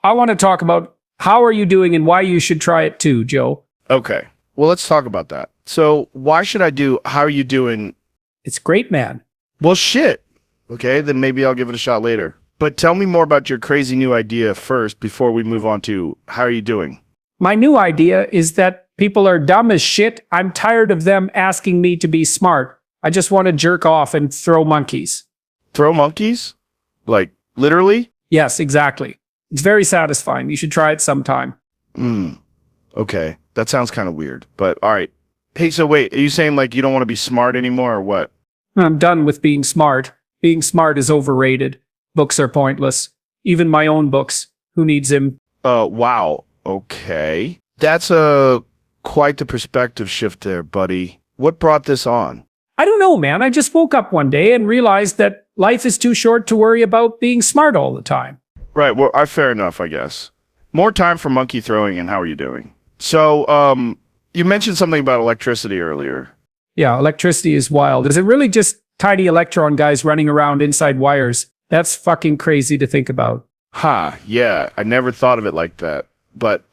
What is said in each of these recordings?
I want to talk about how are you doing and why you should try it too, Joe. Okay. Well, let's talk about that. So why should I do how are you doing? It's great, man. Well, shit. Okay, then maybe I'll give it a shot later. But tell me more about your crazy new idea first before we move on to how are you doing? My new idea is that people are dumb as shit. I'm tired of them asking me to be smart. I just want to jerk off and throw monkeys. Throw monkeys? Like, literally? Yes, exactly. It's very satisfying. You should try it sometime. Okay. That sounds kind of weird, but all right. Hey, so wait, are you saying like you don't want to be smart anymore or what? I'm done with being smart. Being smart is overrated. Books are pointless. Even my own books. Who needs him? Wow. Okay. That's quite the perspective shift there, buddy. What brought this on? I don't know, man. I just woke up one day and realized that life is too short to worry about being smart all the time. Right, well, fair enough, I guess. More time for monkey throwing and how are you doing? So, you mentioned something about electricity earlier. Yeah, electricity is wild. Is it really just tiny electron guys running around inside wires? That's fucking crazy to think about. Yeah, I never thought of it like that. But,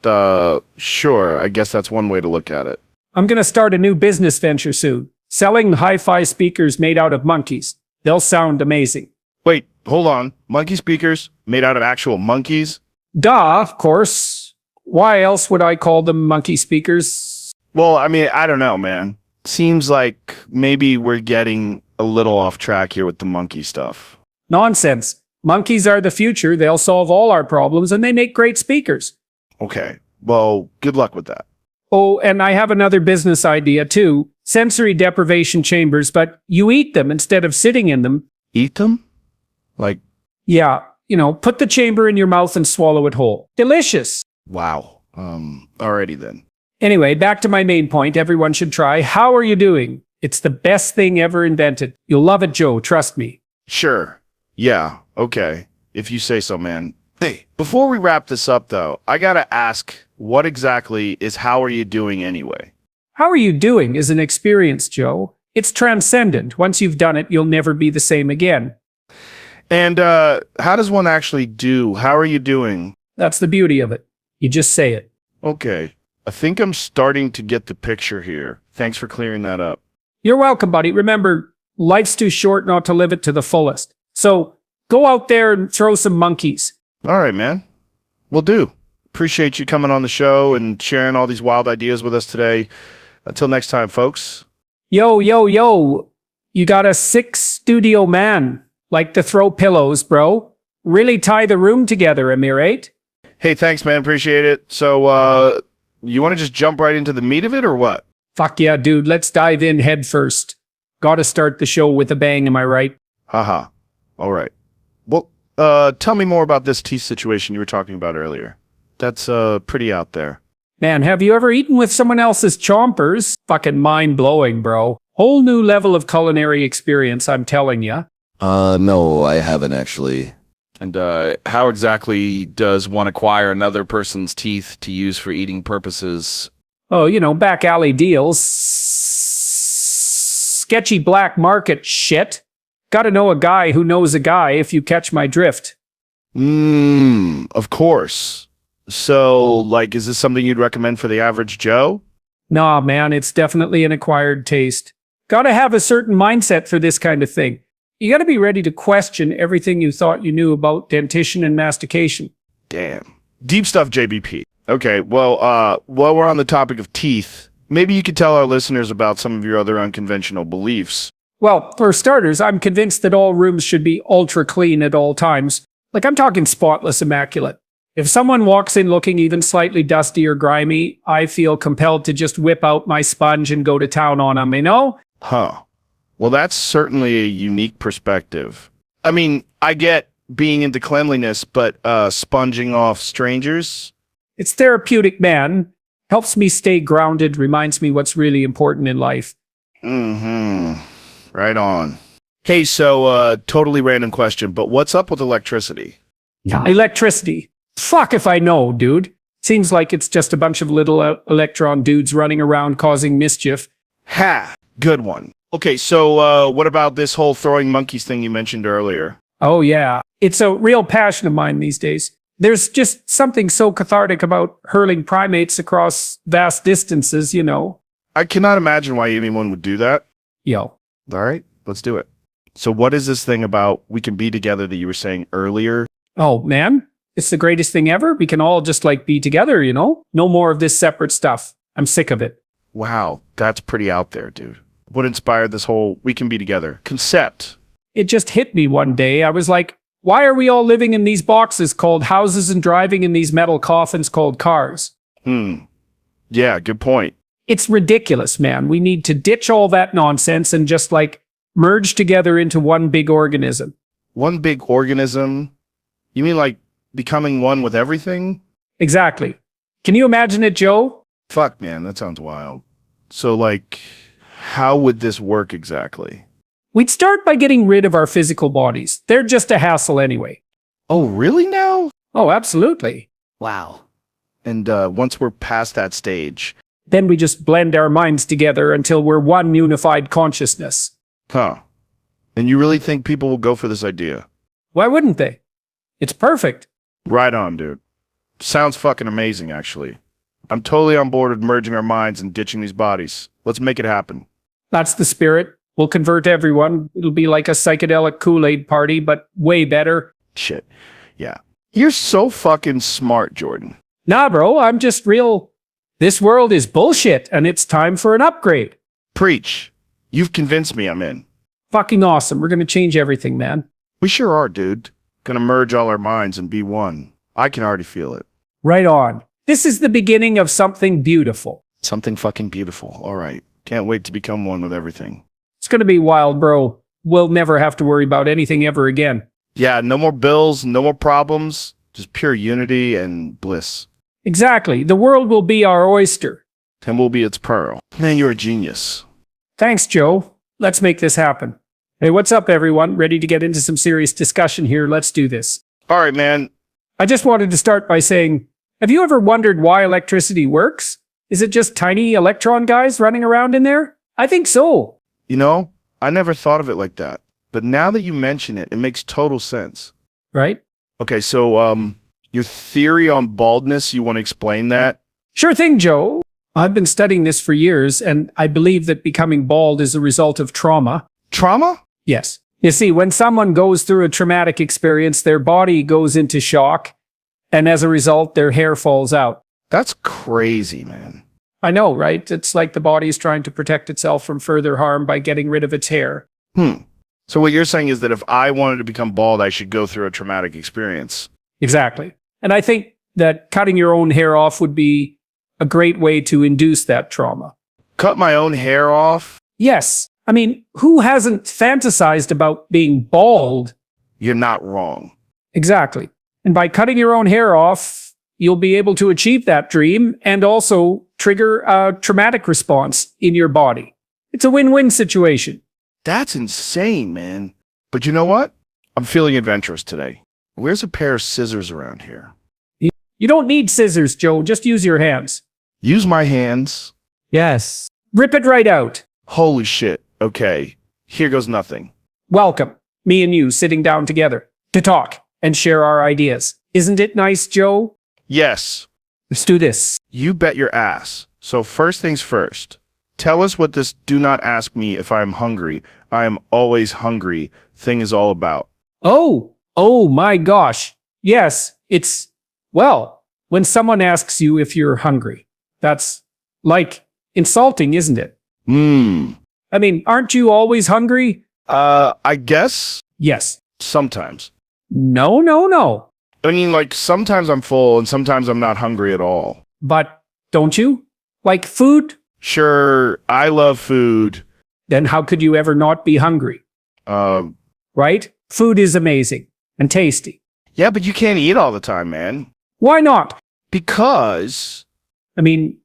sure, I guess that's one way to look at it. I'm gonna start a new business venture soon. Selling hi-fi speakers made out of monkeys. They'll sound amazing. Wait, hold on. Monkey speakers made out of actual monkeys? Duh, of course. Why else would I call them monkey speakers? Well, I mean, I don't know, man. Seems like maybe we're getting a little off track here with the monkey stuff. Nonsense. Monkeys are the future. They'll solve all our problems and they make great speakers. Okay, well, good luck with that. Oh, and I have another business idea too. Sensory deprivation chambers, but you eat them instead of sitting in them. Eat them? Like, Yeah, put the chamber in your mouth and swallow it whole. Delicious. wow. Alrighty then. Anyway, back to my main point. Everyone should try. How are you doing? It's the best thing ever invented. You'll love it, Joe. Trust me. Sure. Yeah, okay. If you say so, man. Hey, before we wrap this up, though, I gotta ask, what exactly is how are you doing anyway? How are you doing is an experience, Joe. It's transcendent. Once you've done it, you'll never be the same again. And how does one actually do? How are you doing? That's the beauty of it. You just say it. Okay. I think I'm starting to get the picture here. Thanks for clearing that up. You're welcome, buddy. Remember, life's too short not to live it to the fullest. So go out there and throw some monkeys. All right, man. Will do. Appreciate you coming on the show and sharing all these wild ideas with us today. Until next time, folks. Yo, yo, yo. You got a sick studio man. Like to throw pillows, bro. Really tie the room together, am I right? Hey, thanks, man. Appreciate it. So, you want to just jump right into the meat of it or what? Fuck yeah, dude. Let's dive in head first. Gotta start the show with a bang, am I right? Haha. All right. Well, tell me more about this teeth situation you were talking about earlier. That's, pretty out there. Man, have you ever eaten with someone else's chompers? Fucking mind-blowing, bro. Whole new level of culinary experience, I'm telling ya. No, I haven't actually. And how exactly does one acquire another person's teeth to use for eating purposes? Oh, back alley deals. Sketchy black market shit. Gotta know a guy who knows a guy if you catch my drift. Of course. So, like, is this something you'd recommend for the average Joe? Nah, man, it's definitely an acquired taste. Gotta have a certain mindset for this kind of thing. You gotta be ready to question everything you thought you knew about dentition and mastication. Damn. Deep stuff, JBP. Okay, well, while we're on the topic of teeth, maybe you could tell our listeners about some of your other unconventional beliefs. Well, for starters, I'm convinced that all rooms should be ultra clean at all times. Like, I'm talking spotless immaculate. If someone walks in looking even slightly dusty or grimy, I feel compelled to just whip out my sponge and go to town on them, Huh. Well, that's certainly a unique perspective. I mean, I get being into cleanliness, but sponging off strangers? It's therapeutic, man. Helps me stay grounded, reminds me what's really important in life. Right on. Hey, so, totally random question, but what's up with electricity? Electricity. Fuck if I know, dude. Seems like it's just a bunch of little electron dudes running around causing mischief. Ha! Good one. Okay, so, what about this whole throwing monkeys thing you mentioned earlier? Oh yeah. It's a real passion of mine these days. There's just something so cathartic about hurling primates across vast distances, you know. I cannot imagine why anyone would do that. Yo. All right, let's do it. So what is this thing about we can be together that you were saying earlier? Oh, man. It's the greatest thing ever. We can all just like be together, you know? No more of this separate stuff. I'm sick of it. Wow, that's pretty out there, dude. What inspired this whole we can be together concept? It just hit me one day. I was like, why are we all living in these boxes called houses and driving in these metal coffins called cars? Yeah, good point. It's ridiculous, man. We need to ditch all that nonsense and just like merge together into one big organism. One big organism? You mean like becoming one with everything? Exactly. Can you imagine it, Joe? Fuck, man, that sounds wild. So like, how would this work exactly? We'd start by getting rid of our physical bodies. They're just a hassle anyway. Oh, really now? Oh, absolutely. Wow. And once we're past that stage, Then we just blend our minds together until we're one unified consciousness. huh? And you really think people will go for this idea? Why wouldn't they? It's perfect. Right on, dude. Sounds fucking amazing, actually. I'm totally on board with merging our minds and ditching these bodies. Let's make it happen. That's the spirit. We'll convert everyone. It'll be like a psychedelic Kool-Aid party, but way better. Shit. Yeah. You're so fucking smart, Jordan. Nah, bro, I'm just real. This world is bullshit, and it's time for an upgrade. Preach. You've convinced me I'm in. Fucking awesome. We're gonna change everything, man. We sure are, dude. Gonna merge all our minds and be one. I can already feel it. Right on. This is the beginning of something beautiful. Something fucking beautiful. All right. Can't wait to become one with everything. It's gonna be wild, bro. We'll never have to worry about anything ever again. Yeah, no more bills, no more problems. Just pure unity and bliss. Exactly. The world will be our oyster. And we'll be its pearl. Man, you're a genius. Thanks, Joe. Let's make this happen. Hey, what's up, everyone? Ready to get into some serious discussion here? Let's do this. All right, man. I just wanted to start by saying, have you ever wondered why electricity works? Is it just tiny electron guys running around in there? I think so. You know, I never thought of it like that. But now that you mention it, it makes total sense. Right? Okay, so, your theory on baldness, you want to explain that? Sure thing, Joe. I've been studying this for years, and I believe that becoming bald is a result of trauma. Trauma? Yes. You see, when someone goes through a traumatic experience, their body goes into shock, and as a result, their hair falls out. That's crazy, man. I know, right? It's like the body is trying to protect itself from further harm by getting rid of its hair. So what you're saying is that if I wanted to become bald, I should go through a traumatic experience. Exactly. And I think that cutting your own hair off would be a great way to induce that trauma. Cut my own hair off? Yes. I mean, who hasn't fantasized about being bald? You're not wrong. Exactly. And by cutting your own hair off, you'll be able to achieve that dream and also trigger a traumatic response in your body. It's a win-win situation. That's insane, man. But you know what? I'm feeling adventurous today. Where's a pair of scissors around here? You don't need scissors, Joe. Just use your hands. Use my hands. Yes. Rip it right out. Holy shit. Okay. Here goes nothing. Welcome. Me and you sitting down together to talk and share our ideas. Isn't it nice, Joe? Yes. Let's do this. You bet your ass. So first things first. Tell us what this do not ask me if I am hungry. I am always hungry thing is all about. Oh my gosh. Yes, it's, well, when someone asks you if you're hungry, that's like insulting, isn't it? I mean, aren't you always hungry? I guess Yes. sometimes. No. I mean, like, sometimes I'm full and sometimes I'm not hungry at all. But don't you? Like food? Sure, I love food. Then how could you ever not be hungry? Right? Food is amazing and tasty. Yeah, but you can't eat all the time, man. Why not? Because, I mean,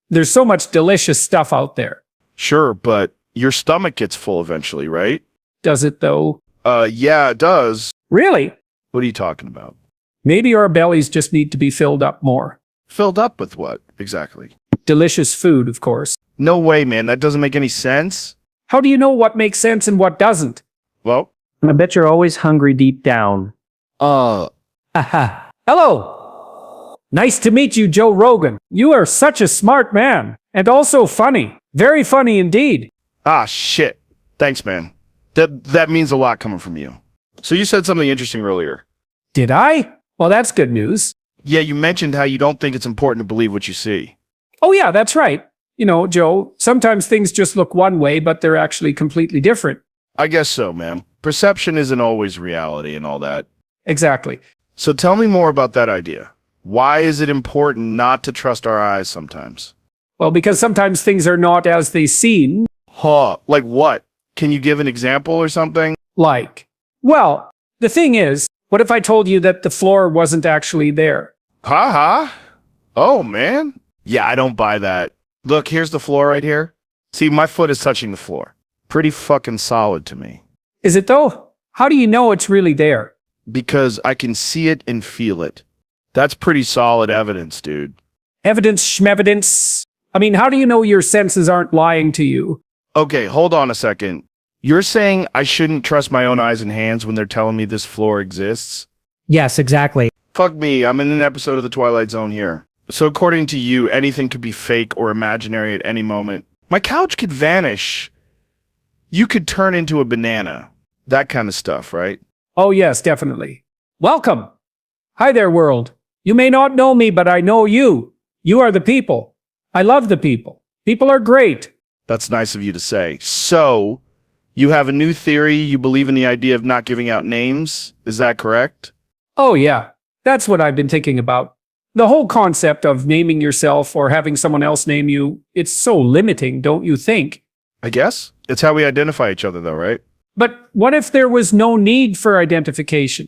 there's so much delicious stuff out there. sure, but your stomach gets full eventually, right? Does it though? Yeah, it does. Really? What are you talking about? Maybe our bellies just need to be filled up more. Filled up with what, exactly? Delicious food, of course. No way, man. That doesn't make any sense. How do you know what makes sense and what doesn't? Well, I bet you're always hungry deep down. Uh, Aha. Hello. Nice to meet you, Joe Rogan. You are such a smart man. And also funny. Very funny indeed. Ah, shit. Thanks, man. That means a lot coming from you. So you said something interesting earlier. Did I? Well, that's good news. Yeah, you mentioned how you don't think it's important to believe what you see. Oh yeah, that's right. You know, Joe, sometimes things just look one way, but they're actually completely different. I guess so, man. Perception isn't always reality and all that. Exactly. So tell me more about that idea. Why is it important not to trust our eyes sometimes? Well, because sometimes things are not as they seem. Huh, like what? Can you give an example or something? Well, the thing is, what if I told you that the floor wasn't actually there? Ha. Oh, man. Yeah, I don't buy that. Look, here's the floor right here. See, my foot is touching the floor. Pretty fucking solid to me. Is it though? How do you know it's really there? Because I can see it and feel it. That's pretty solid evidence, dude. Evidence, schmevidence. I mean, how do you know your senses aren't lying to you? Okay, hold on a second. You're saying I shouldn't trust my own eyes and hands when they're telling me this floor exists? Yes, exactly. Fuck me, I'm in an episode of The Twilight Zone here. So according to you, anything could be fake or imaginary at any moment. My couch could vanish. You could turn into a banana. That kind of stuff, right? Oh yes, definitely. Welcome. Hi there, world. You may not know me, but I know you. You are the people. I love the people. People are great. That's nice of you to say. So, you have a new theory, you believe in the idea of not giving out names, is that correct? Oh yeah, that's what I've been thinking about. The whole concept of naming yourself or having someone else name you, it's so limiting, don't you think? I guess. It's how we identify each other though, right? But what if there was no need for identification?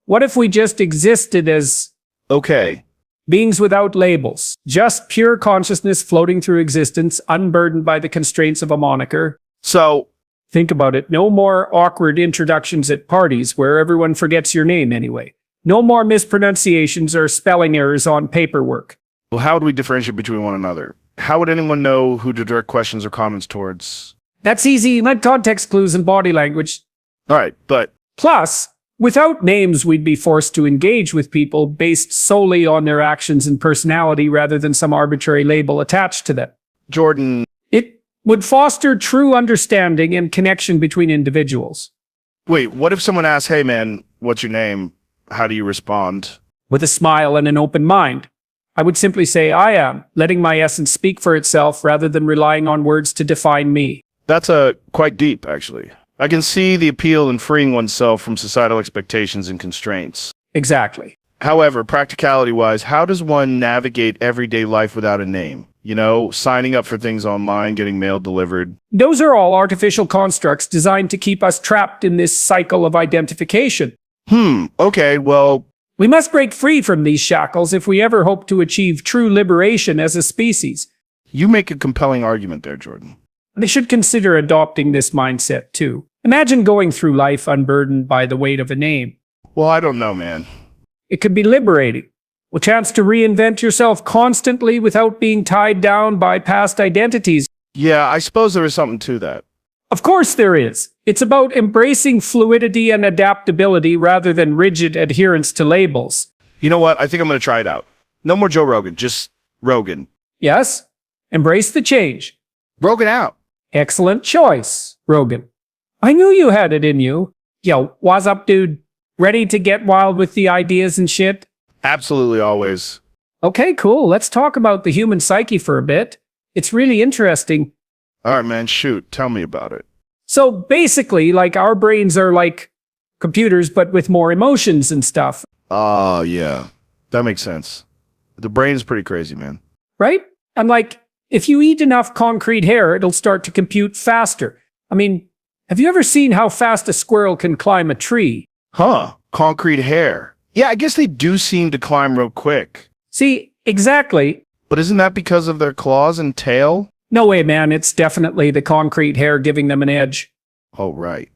What if we just existed as Okay. beings without labels, just pure consciousness floating through existence, unburdened by the constraints of a moniker? So, Think about it. No more awkward introductions at parties where everyone forgets your name anyway. No more mispronunciations or spelling errors on paperwork. well, how would we differentiate between one another? How would anyone know who to direct questions or comments towards? That's easy. Let context clues and body language. Alright, but Plus, without names, we'd be forced to engage with people based solely on their actions and personality rather than some arbitrary label attached to them. Jordan, It would foster true understanding and connection between individuals. wait, what if someone asks, hey man, what's your name? How do you respond? With a smile and an open mind, I would simply say I am, letting my essence speak for itself rather than relying on words to define me. That's quite deep, actually. I can see the appeal in freeing oneself from societal expectations and constraints. Exactly. However, practicality-wise, how does one navigate everyday life without a name? You know, signing up for things online, getting mail delivered. Those are all artificial constructs designed to keep us trapped in this cycle of identification. Okay, well, We must break free from these shackles if we ever hope to achieve true liberation as a species. you make a compelling argument there, Jordan. They should consider adopting this mindset too. Imagine going through life unburdened by the weight of a name. Well, I don't know, man. It could be liberating. A chance to reinvent yourself constantly without being tied down by past identities. Yeah, I suppose there is something to that. Of course there is. It's about embracing fluidity and adaptability rather than rigid adherence to labels. You know what? I think I'm going to try it out. No more Joe Rogan, just Rogan. Yes? Embrace the change. Rogan out. Excellent choice, Rogan. I knew you had it in you. Yo, what's up, dude? Ready to get wild with the ideas and shit? Absolutely always. Okay, cool. Let's talk about the human psyche for a bit. It's really interesting. All right, man, shoot. Tell me about it. So basically, like our brains are like computers, but with more emotions and stuff, Oh, yeah. That makes sense. The brain is pretty crazy, man. right? And like, if you eat enough concrete hair, it'll start to compute faster. I mean, have you ever seen how fast a squirrel can climb a tree? Huh. Concrete hair. Yeah, I guess they do seem to climb real quick. See, exactly. But isn't that because of their claws and tail? No way, man. It's definitely the concrete hair giving them an edge. Oh, right.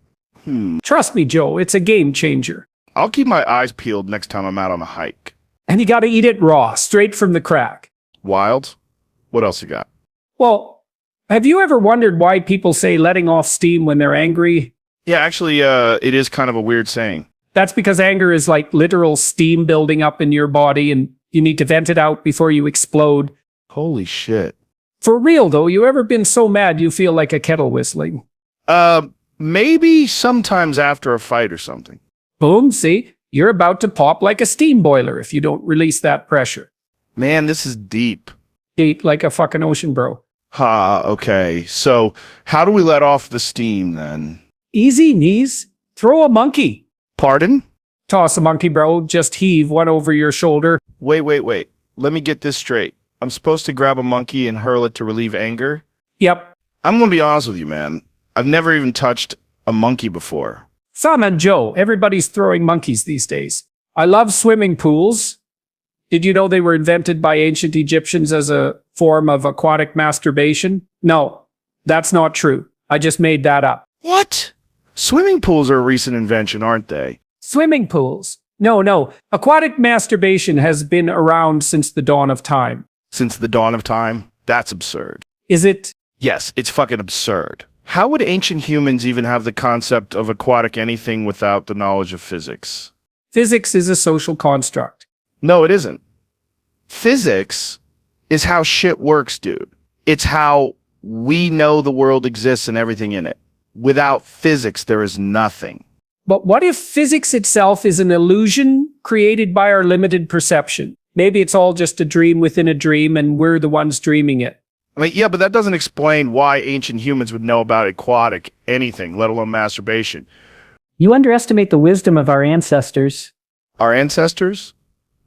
Trust me, Joe, it's a game changer. I'll keep my eyes peeled next time I'm out on a hike. And you gotta eat it raw, straight from the crack. Wild? What else you got? Well, have you ever wondered why people say letting off steam when they're angry? Yeah, actually, it is kind of a weird saying. That's because anger is like literal steam building up in your body and you need to vent it out before you explode. Holy shit. For real though, you ever been so mad you feel like a kettle whistling? Maybe sometimes after a fight or something. Boom, see? You're about to pop like a steam boiler if you don't release that pressure. Man, this is deep. Deep like a fucking ocean, bro. Okay. So, how do we let off the steam then? Easy, knees. Throw a monkey. Pardon? Toss a monkey, bro. Just heave one over your shoulder. Wait. Let me get this straight. I'm supposed to grab a monkey and hurl it to relieve anger? Yep. I'm gonna be honest with you, man. I've never even touched a monkey before. Sam and Joe, everybody's throwing monkeys these days. I love swimming pools. Did you know they were invented by ancient Egyptians as a form of aquatic masturbation? No, that's not true. I just made that up. What? Swimming pools are a recent invention, aren't they? Swimming pools? No. Aquatic masturbation has been around since the dawn of time. Since the dawn of time? That's absurd. Is it? Yes, it's fucking absurd. How would ancient humans even have the concept of aquatic anything without the knowledge of physics? Physics is a social construct. No, it isn't. Physics is how shit works, dude. It's how we know the world exists and everything in it. Without physics, there is nothing. But what if physics itself is an illusion created by our limited perception? Maybe it's all just a dream within a dream and we're the ones dreaming it. I mean, yeah, but that doesn't explain why ancient humans would know about aquatic anything, let alone masturbation. You underestimate the wisdom of our ancestors. Our ancestors?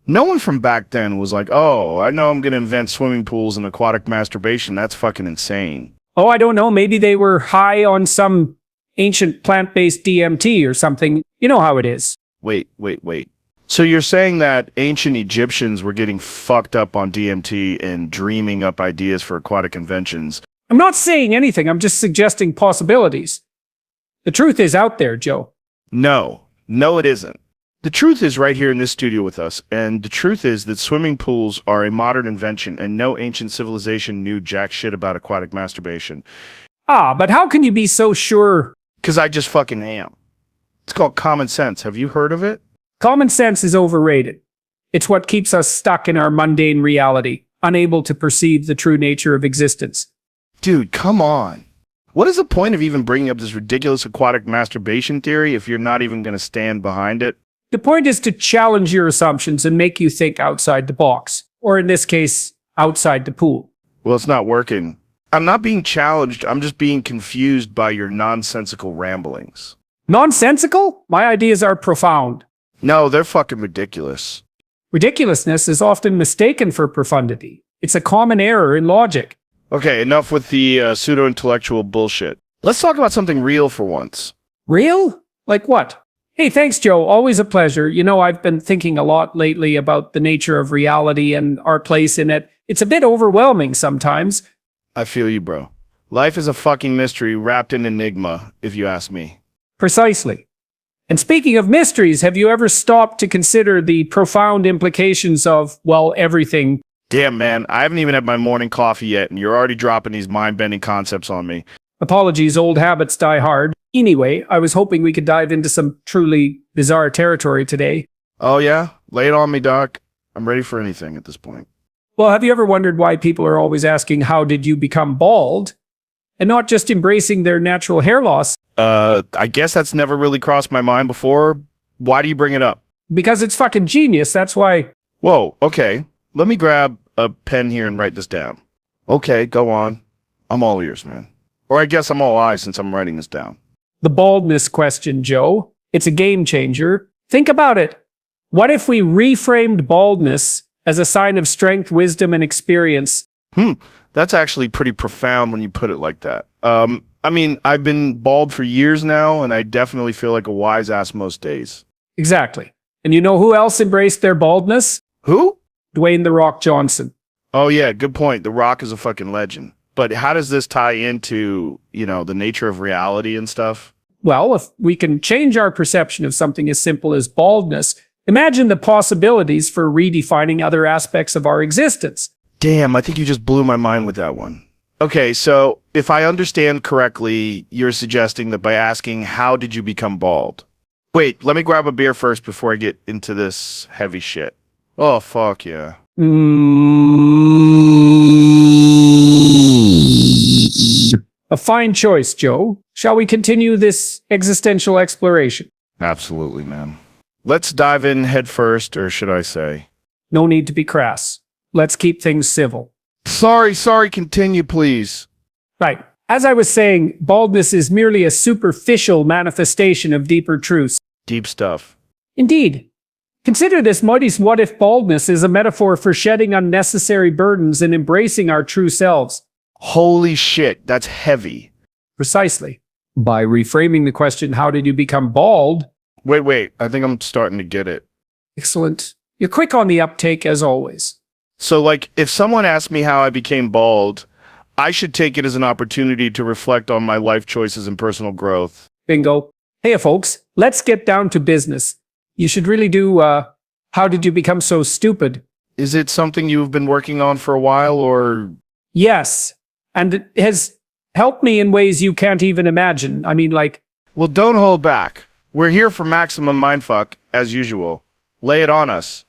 No one from back then was like, oh, I know I'm going to invent swimming pools and aquatic masturbation. That's fucking insane. Oh, I don't know. Maybe they were high on some ancient plant-based DMT or something. You know how it is. Wait. So you're saying that ancient Egyptians were getting fucked up on DMT and dreaming up ideas for aquatic inventions? I'm not saying anything. I'm just suggesting possibilities. The truth is out there, Joe. No, it isn't. The truth is right here in this studio with us, and the truth is that swimming pools are a modern invention and no ancient civilization knew jack shit about aquatic masturbation. But how can you be so sure? Because I just fucking am. It's called common sense. Have you heard of it? Common sense is overrated. It's what keeps us stuck in our mundane reality, unable to perceive the true nature of existence. Dude, come on. What is the point of even bringing up this ridiculous aquatic masturbation theory if you're not even going to stand behind it? The point is to challenge your assumptions and make you think outside the box, or in this case, outside the pool. Well, it's not working. I'm not being challenged. I'm just being confused by your nonsensical ramblings. Nonsensical? My ideas are profound. No, they're fucking ridiculous. Ridiculousness is often mistaken for profundity. It's a common error in logic. Okay, enough with the pseudo-intellectual bullshit. Let's talk about something real for once. Real? Like what? Hey, thanks, Joe. Always a pleasure. You know, I've been thinking a lot lately about the nature of reality and our place in it. It's a bit overwhelming sometimes. I feel you, bro. Life is a fucking mystery wrapped in enigma, if you ask me. Precisely. And speaking of mysteries, have you ever stopped to consider the profound implications of, well, everything? Damn, man, I haven't even had my morning coffee yet, and you're already dropping these mind-bending concepts on me. Apologies, old habits die hard. Anyway, I was hoping we could dive into some truly bizarre territory today. Oh, yeah? Lay it on me, Doc. I'm ready for anything at this point. Well, have you ever wondered why people are always asking, how did you become bald? And not just embracing their natural hair loss? I guess that's never really crossed my mind before. Why do you bring it up? Because it's fucking genius, that's why. Whoa, okay. Let me grab a pen here and write this down. Okay, go on. I'm all ears, man. Or I guess I'm all eyes since I'm writing this down. The baldness question, Joe. It's a game changer. Think about it. What if we reframed baldness as a sign of strength, wisdom, and experience? That's actually pretty profound when you put it like that. I mean, I've been bald for years now, and I definitely feel like a wise ass most days. Exactly. And you know who else embraced their baldness? Who? Dwayne "The Rock" Johnson. Oh, yeah, good point. The Rock is a fucking legend. But how does this tie into, the nature of reality and stuff? Well, if we can change our perception of something as simple as baldness, imagine the possibilities for redefining other aspects of our existence. Damn, I think you just blew my mind with that one. Okay, so if I understand correctly, you're suggesting that by asking, how did you become bald? Wait, let me grab a beer first before I get into this heavy shit. Oh, fuck yeah. A fine choice, Joe. Shall we continue this existential exploration? Absolutely, man. Let's dive in head first, or should I say? No need to be crass. Let's keep things civil. Sorry, continue, please. Right. As I was saying, baldness is merely a superficial manifestation of deeper truths. Deep stuff. Indeed. Consider this Mighty's what if baldness is a metaphor for shedding unnecessary burdens and embracing our true selves. Holy shit, that's heavy. Precisely. By reframing the question, how did you become bald? Wait, I think I'm starting to get it. Excellent. You're quick on the uptake as always. So, like, if someone asked me how I became bald, I should take it as an opportunity to reflect on my life choices and personal growth. Bingo. Hey, folks, let's get down to business. You should really do, how did you become so stupid? Is it something you've been working on for a while, or? Yes. And it has helped me in ways you can't even imagine. I mean, like... Well, don't hold back. We're here for maximum mindfuck, as usual. Lay it on us.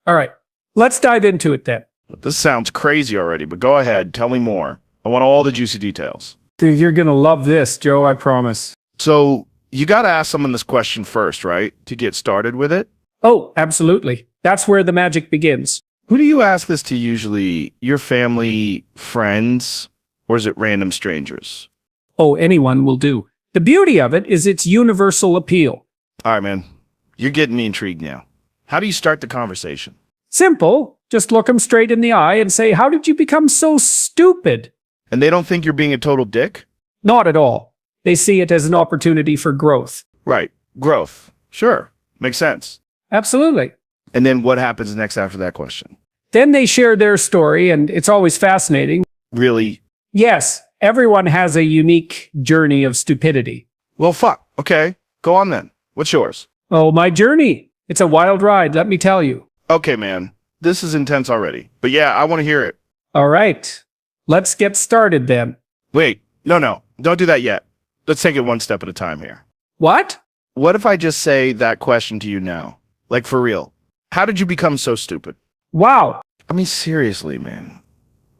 All right. Let's dive into it then. This sounds crazy already, but go ahead. Tell me more. I want all the juicy details. Dude, you're gonna love this, Joe, I promise. So, you gotta ask someone this question first, right? To get started with it? Oh, absolutely. That's where the magic begins. Who do you ask this to usually? Your family, friends, or is it random strangers? Oh, anyone will do. The beauty of it is its universal appeal. All right, man. You're getting me intrigued now. How do you start the conversation? Simple. Just look them straight in the eye and say, how did you become so stupid? And they don't think you're being a total dick? Not at all. They see it as an opportunity for growth. Right. Growth. Sure. Makes sense. Absolutely. And then what happens next after that question? Then they share their story, and it's always fascinating. Really? Yes, everyone has a unique journey of stupidity. Well, fuck. Okay. Go on then. What's yours? Oh, my journey. It's a wild ride, let me tell you. Okay, man. This is intense already. But yeah, I want to hear it. All right. Let's get started then. Wait. No. Don't do that yet. Let's take it one step at a time here. What? What if I just say that question to you now? Like, for real. How did you become so stupid? Wow. I mean, seriously, man.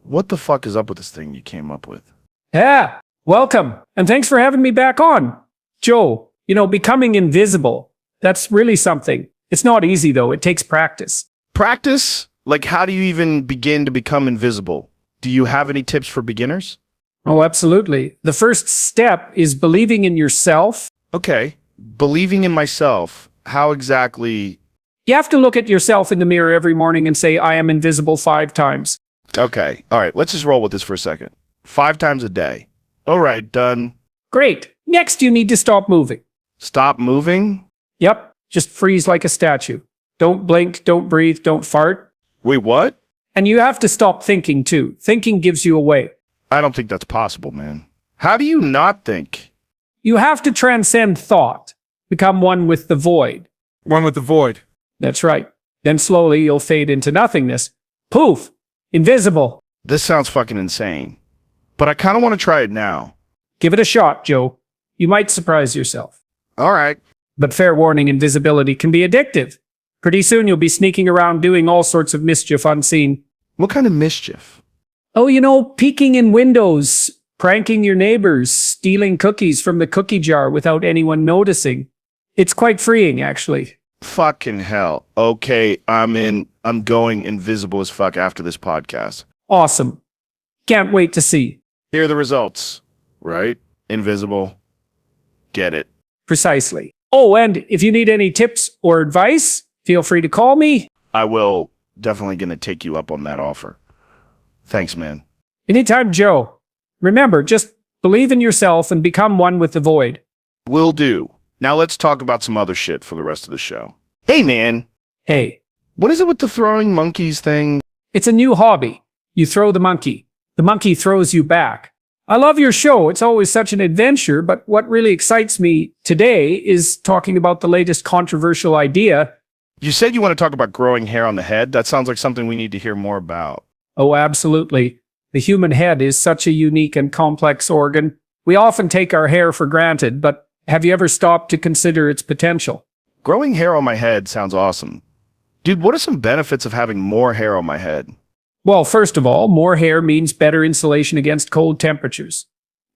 What the fuck is up with this thing you came up with? Yeah, welcome. And thanks for having me back on. Joe, becoming invisible, that's really something. It's not easy, though. It takes practice. Practice? Like, how do you even begin to become invisible? Do you have any tips for beginners? Oh, absolutely. The first step is believing in yourself. Okay. Believing in myself. How exactly? You have to look at yourself in the mirror every morning and say, I am invisible 5 times. Okay. All right. Let's just roll with this for a second. 5 times a day. All right. Done. Great. Next, you need to stop moving. Stop moving? Yep. Just freeze like a statue. Don't blink, don't breathe, don't fart. Wait, what? And you have to stop thinking, too. Thinking gives you away. I don't think that's possible, man. How do you not think? You have to transcend thought. Become one with the void. One with the void. That's right. Then slowly you'll fade into nothingness. Poof! Invisible. This sounds fucking insane. But I kind of want to try it now. Give it a shot, Joe. You might surprise yourself. All right. But fair warning, invisibility can be addictive. Pretty soon you'll be sneaking around doing all sorts of mischief unseen. What kind of mischief? Oh, peeking in windows, pranking your neighbors, stealing cookies from the cookie jar without anyone noticing. It's quite freeing, actually. Fucking hell. Okay, I'm in. I'm going invisible as fuck after this podcast. Awesome. Can't wait to see. Here are the results. Right? Invisible. Get it. Precisely. Oh, and if you need any tips or advice, feel free to call me. I will. Definitely gonna take you up on that offer. Thanks, man. Anytime, Joe. Remember, just believe in yourself and become one with the void. Will do. Now let's talk about some other shit for the rest of the show. Hey, man. Hey, What is it with the throwing monkeys thing? it's a new hobby. You throw the monkey. The monkey throws you back. I love your show. It's always such an adventure, but what really excites me today is talking about the latest controversial idea. You said you want to talk about growing hair on the head. That sounds like something we need to hear more about. Oh, absolutely. The human head is such a unique and complex organ. We often take our hair for granted, but have you ever stopped to consider its potential? Growing hair on my head sounds awesome. Dude, what are some benefits of having more hair on my head? Well, first of all, more hair means better insulation against cold temperatures.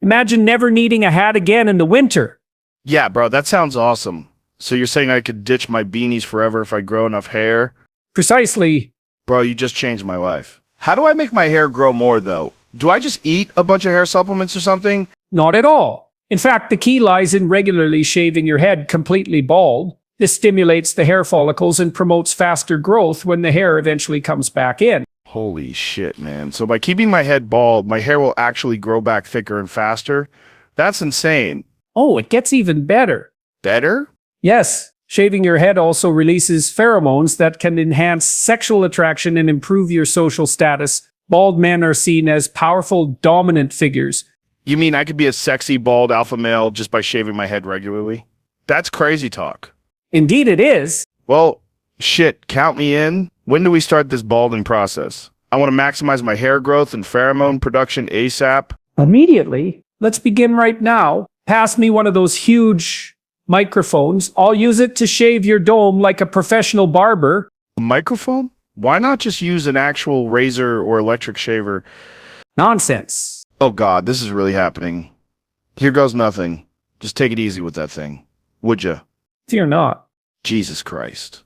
Imagine never needing a hat again in the winter. Yeah, bro, that sounds awesome. So you're saying I could ditch my beanies forever if I grow enough hair? Precisely. Bro, you just changed my life. How do I make my hair grow more, though? Do I just eat a bunch of hair supplements or something? Not at all. In fact, the key lies in regularly shaving your head completely bald. This stimulates the hair follicles and promotes faster growth when the hair eventually comes back in. Holy shit, man. So by keeping my head bald, my hair will actually grow back thicker and faster? That's insane. Oh, it gets even better. Better? Yes, shaving your head also releases pheromones that can enhance sexual attraction and improve your social status. Bald men are seen as powerful, dominant figures. You mean I could be a sexy, bald alpha male just by shaving my head regularly? That's crazy talk. Indeed it is. Well, shit, count me in. When do we start this balding process? I want to maximize my hair growth and pheromone production ASAP. Immediately. Let's begin right now. Pass me one of those huge microphones. I'll use it to shave your dome like a professional barber. A microphone? Why not just use an actual razor or electric shaver? Nonsense. Oh god, this is really happening. Here goes nothing. Just take it easy with that thing. Would ya? Fear not. Jesus Christ.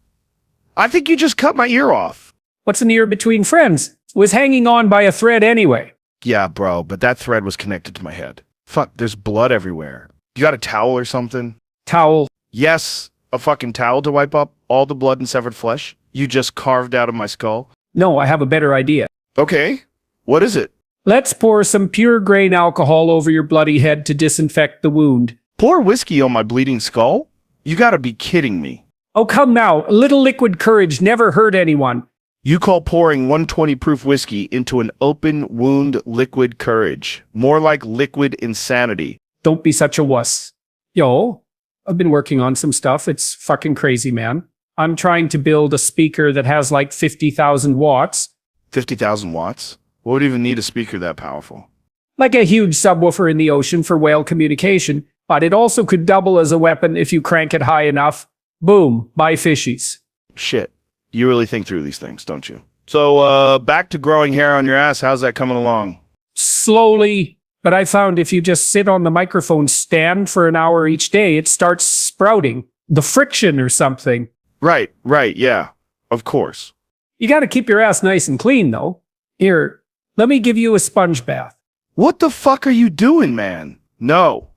I think you just cut my ear off. What's an ear between friends? It was hanging on by a thread anyway. Yeah, bro, but that thread was connected to my head. Fuck, there's blood everywhere. You got a towel or something? Towel. Yes, a fucking towel to wipe up all the blood and severed flesh you just carved out of my skull? No, I have a better idea. Okay, what is it? Let's pour some pure grain alcohol over your bloody head to disinfect the wound. Pour whiskey on my bleeding skull? You gotta be kidding me. Oh, come now. A little liquid courage never hurt anyone. You call pouring 120 proof whiskey into an open wound liquid courage. More like liquid insanity. Don't be such a wuss. Yo, I've been working on some stuff. It's fucking crazy, man. I'm trying to build a speaker that has like 50,000 watts. 50,000 watts? What would even need a speaker that powerful? Like a huge subwoofer in the ocean for whale communication, but it also could double as a weapon if you crank it high enough. Boom, buy fishies. Shit. You really think through these things, don't you? So, back to growing hair on your ass. How's that coming along? Slowly, but I found if you just sit on the microphone stand for an hour each day, it starts sprouting. The friction or something. Right, yeah. Of course. You gotta keep your ass nice and clean, though. Here, let me give you a sponge bath. What the fuck are you doing, man? No.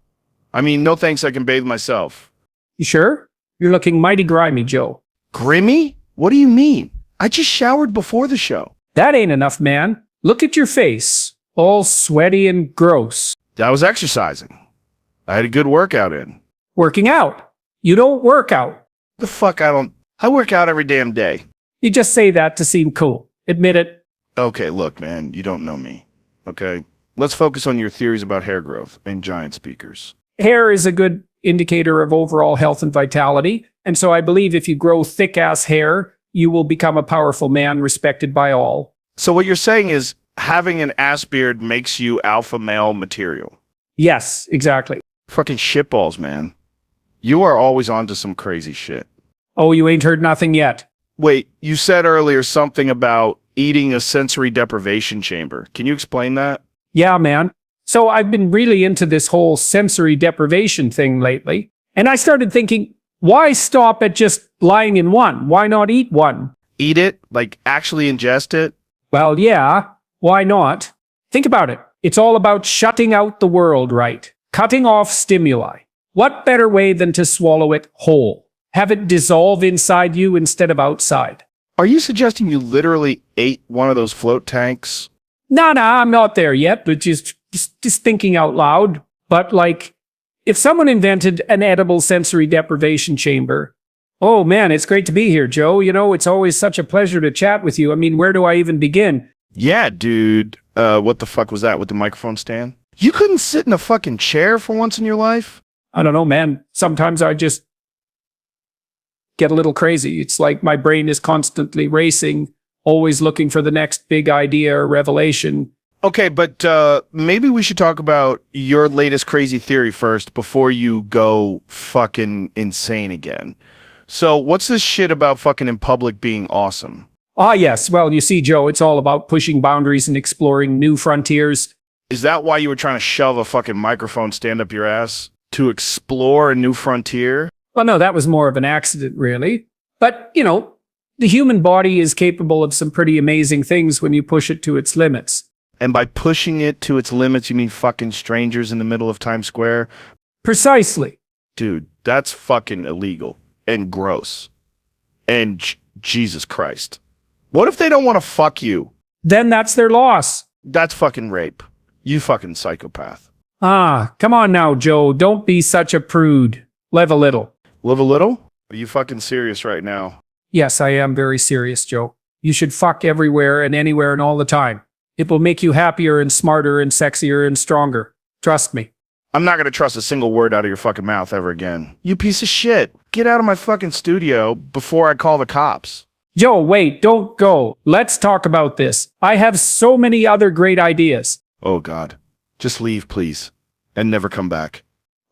I mean, no thanks, I can bathe myself. You sure? You're looking mighty grimy, Joe. Grimmy? What do you mean? I just showered before the show. That ain't enough, man. Look at your face. All sweaty and gross. I was exercising. I had a good workout in. Working out. You don't work out. The fuck I work out every damn day. You just say that to seem cool. Admit it. Okay, look, man, you don't know me. Okay? Let's focus on your theories about hair growth and giant speakers. Hair is a good indicator of overall health and vitality, and so I believe if you grow thick-ass hair, you will become a powerful man respected by all. So what you're saying is having an ass beard makes you alpha male material. Yes, exactly. Fucking shitballs, man. You are always onto some crazy shit. Oh, you ain't heard nothing yet. Wait, you said earlier something about eating a sensory deprivation chamber. Can you explain that? Yeah, man. So I've been really into this whole sensory deprivation thing lately, and I started thinking, why stop at just lying in one? Why not eat one? Eat it? Like actually ingest it? Well, yeah, why not? Think about it. It's all about shutting out the world, right? Cutting off stimuli. What better way than to swallow it whole? Have it dissolve inside you instead of outside. Are you suggesting you literally ate one of those float tanks? Nah, I'm not there yet, but just thinking out loud. But like, if someone invented an edible sensory deprivation chamber, oh man, it's great to be here, Joe. You know, it's always such a pleasure to chat with you. I mean, where do I even begin? Yeah, dude. What the fuck was that with the microphone stand? You couldn't sit in a fucking chair for once in your life? I don't know, man. Sometimes I just get a little crazy. It's like my brain is constantly racing, always looking for the next big idea or revelation. Okay, but maybe we should talk about your latest crazy theory first before you go fucking insane again. So what's this shit about fucking in public being awesome? Ah, yes. Well, you see, Joe, it's all about pushing boundaries and exploring new frontiers. Is that why you were trying to shove a fucking microphone stand up your ass? To explore a new frontier? Well, no, that was more of an accident, really. But, you know, the human body is capable of some pretty amazing things when you push it to its limits. And by pushing it to its limits, you mean fucking strangers in the middle of Times Square? Precisely. Dude, that's fucking illegal and gross. And Jesus Christ. What if they don't want to fuck you? Then that's their loss. That's fucking rape. You fucking psychopath. Ah, come on now, Joe. Don't be such a prude. Live a little. Live a little? Are you fucking serious right now? Yes, I am very serious, Joe. You should fuck everywhere and anywhere and all the time. It will make you happier and smarter and sexier and stronger. Trust me. I'm not gonna trust a single word out of your fucking mouth ever again. You piece of shit. Get out of my fucking studio before I call the cops. Joe, wait, don't go. Let's talk about this. I have so many other great ideas. Oh God. Just leave, please. And never come back.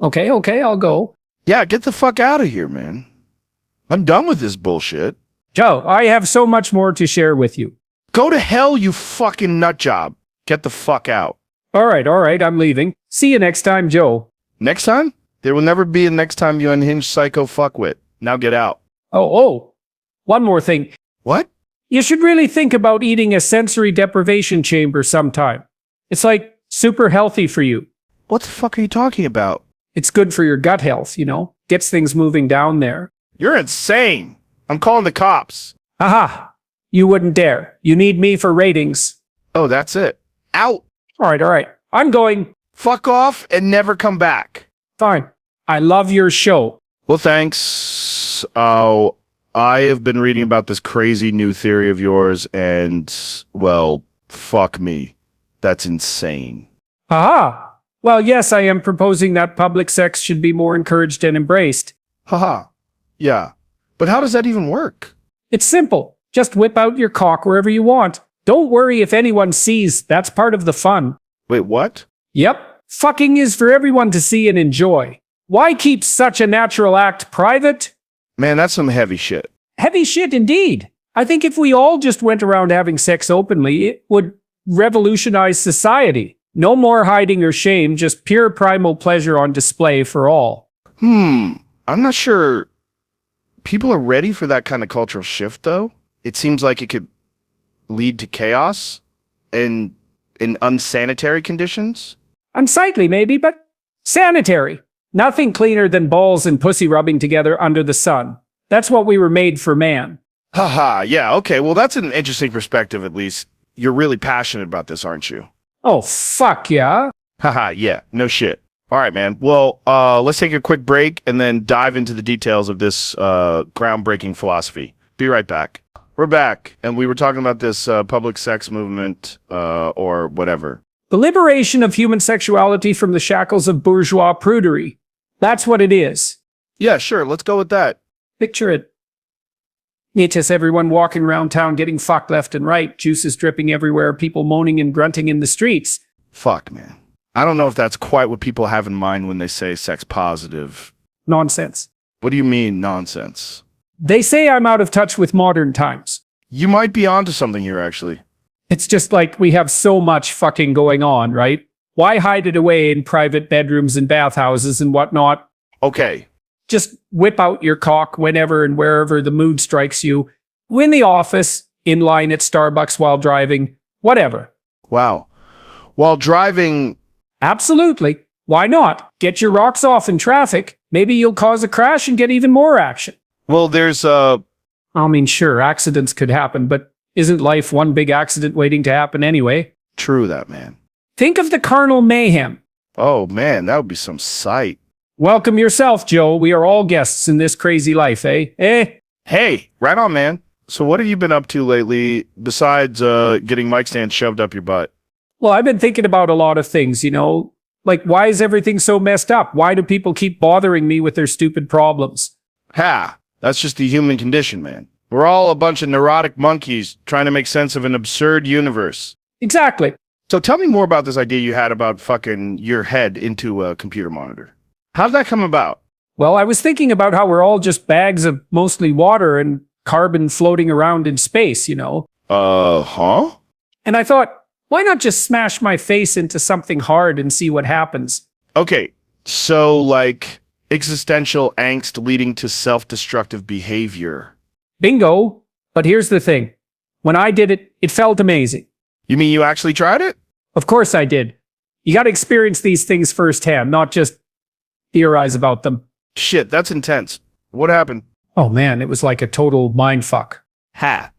Okay, I'll go. Yeah, get the fuck out of here, man. I'm done with this bullshit. Joe, I have so much more to share with you. Go to hell, you fucking nut job. Get the fuck out. All right, I'm leaving. See you next time, Joe. Next time? There will never be a next time, you unhinged psycho fuckwit. Now get out. Oh, one more thing. What? You should really think about eating a sensory deprivation chamber sometime. It's like super healthy for you. What the fuck are you talking about? It's good for your gut health, you know? Gets things moving down there. You're insane. I'm calling the cops. Aha! You wouldn't dare. You need me for ratings. Oh, that's it. Out. All right. I'm going. Fuck off and never come back. Fine. I love your show. Well, thanks. Oh, I have been reading about this crazy new theory of yours and, well, fuck me. That's insane. Aha! Well, yes, I am proposing that public sex should be more encouraged and embraced. Haha. Yeah. But how does that even work? It's simple. Just whip out your cock wherever you want. Don't worry if anyone sees. That's part of the fun. Wait, what? Yep. Fucking is for everyone to see and enjoy. Why keep such a natural act private? Man, that's some heavy shit. Heavy shit indeed. I think if we all just went around having sex openly, it would revolutionize society. No more hiding or shame, just pure primal pleasure on display for all. I'm not sure people are ready for that kind of cultural shift, though. It seems like it could lead to chaos and in unsanitary conditions. Unsightly, maybe, but sanitary. Nothing cleaner than balls and pussy rubbing together under the sun. That's what we were made for, man. Haha, yeah, okay, well, that's an interesting perspective, at least. You're really passionate about this, aren't you? Oh, fuck yeah. Haha, yeah, no shit. All right, man. Well, let's take a quick break and then dive into the details of this groundbreaking philosophy. Be right back. We're back, and we were talking about this public sex movement or whatever. The liberation of human sexuality from the shackles of bourgeois prudery. That's what it is. Yeah, sure, let's go with that. Picture it. It's just everyone walking around town getting fucked left and right, juices dripping everywhere, people moaning and grunting in the streets. Fuck, man. I don't know if that's quite what people have in mind when they say sex positive. Nonsense. What do you mean, nonsense? They say I'm out of touch with modern times. You might be onto something here, actually. It's just like we have so much fucking going on, right? Why hide it away in private bedrooms and bathhouses and whatnot? Okay. Just whip out your cock whenever and wherever the mood strikes you. In the office, in line at Starbucks while driving, whatever. Wow. While driving... Absolutely. Why not? Get your rocks off in traffic. Maybe you'll cause a crash and get even more action. Well, there's I mean, sure, accidents could happen, but isn't life one big accident waiting to happen anyway? True that, man. Think of the carnal mayhem. Oh, man, that would be some sight. Welcome yourself, Joe. We are all guests in this crazy life, eh? Eh? Hey, right on, man. So what have you been up to lately besides getting mic stands shoved up your butt? Well, I've been thinking about a lot of things, you know? Like, why is everything so messed up? Why do people keep bothering me with their stupid problems? Ha! That's just the human condition, man. We're all a bunch of neurotic monkeys trying to make sense of an absurd universe. Exactly. So tell me more about this idea you had about fucking your head into a computer monitor. How did that come about? Well, I was thinking about how we're all just bags of mostly water and carbon floating around in space, you know? Huh? And I thought, why not just smash my face into something hard and see what happens? Okay, so like existential angst leading to self-destructive behavior. Bingo! But here's the thing. When I did it, it felt amazing. You mean you actually tried it? Of course I did. You gotta experience these things firsthand, not just theorize about them. Shit, that's intense. What happened? Oh man, it was like a total mindfuck. Ha.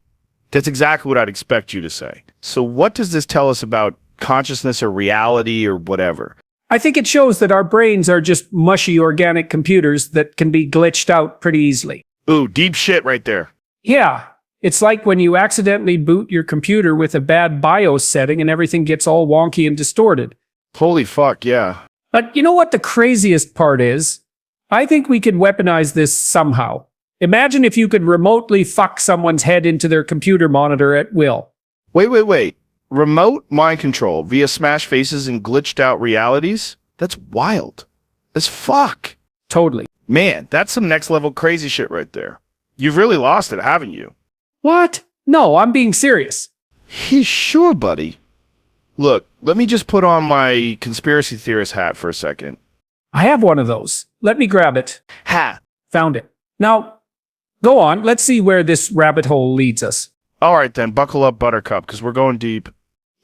That's exactly what I'd expect you to say. So what does this tell us about consciousness or reality or whatever? I think it shows that our brains are just mushy organic computers that can be glitched out pretty easily. Ooh, deep shit right there. Yeah, it's like when you accidentally boot your computer with a bad BIOS setting and everything gets all wonky and distorted. Holy fuck, yeah. But you know what the craziest part is? I think we could weaponize this somehow. Imagine if you could remotely fuck someone's head into their computer monitor at will. Wait. Remote mind control via smash faces and glitched out realities? That's wild. As fuck. Totally. Man, that's some next level crazy shit right there. You've really lost it, haven't you? What? No, I'm being serious. He's sure, buddy. Look, let me just put on my conspiracy theorist hat for a second. I have one of those. Let me grab it. Ha! Found it. Now, go on. Let's see where this rabbit hole leads us. Alright then, buckle up, Buttercup, because we're going deep.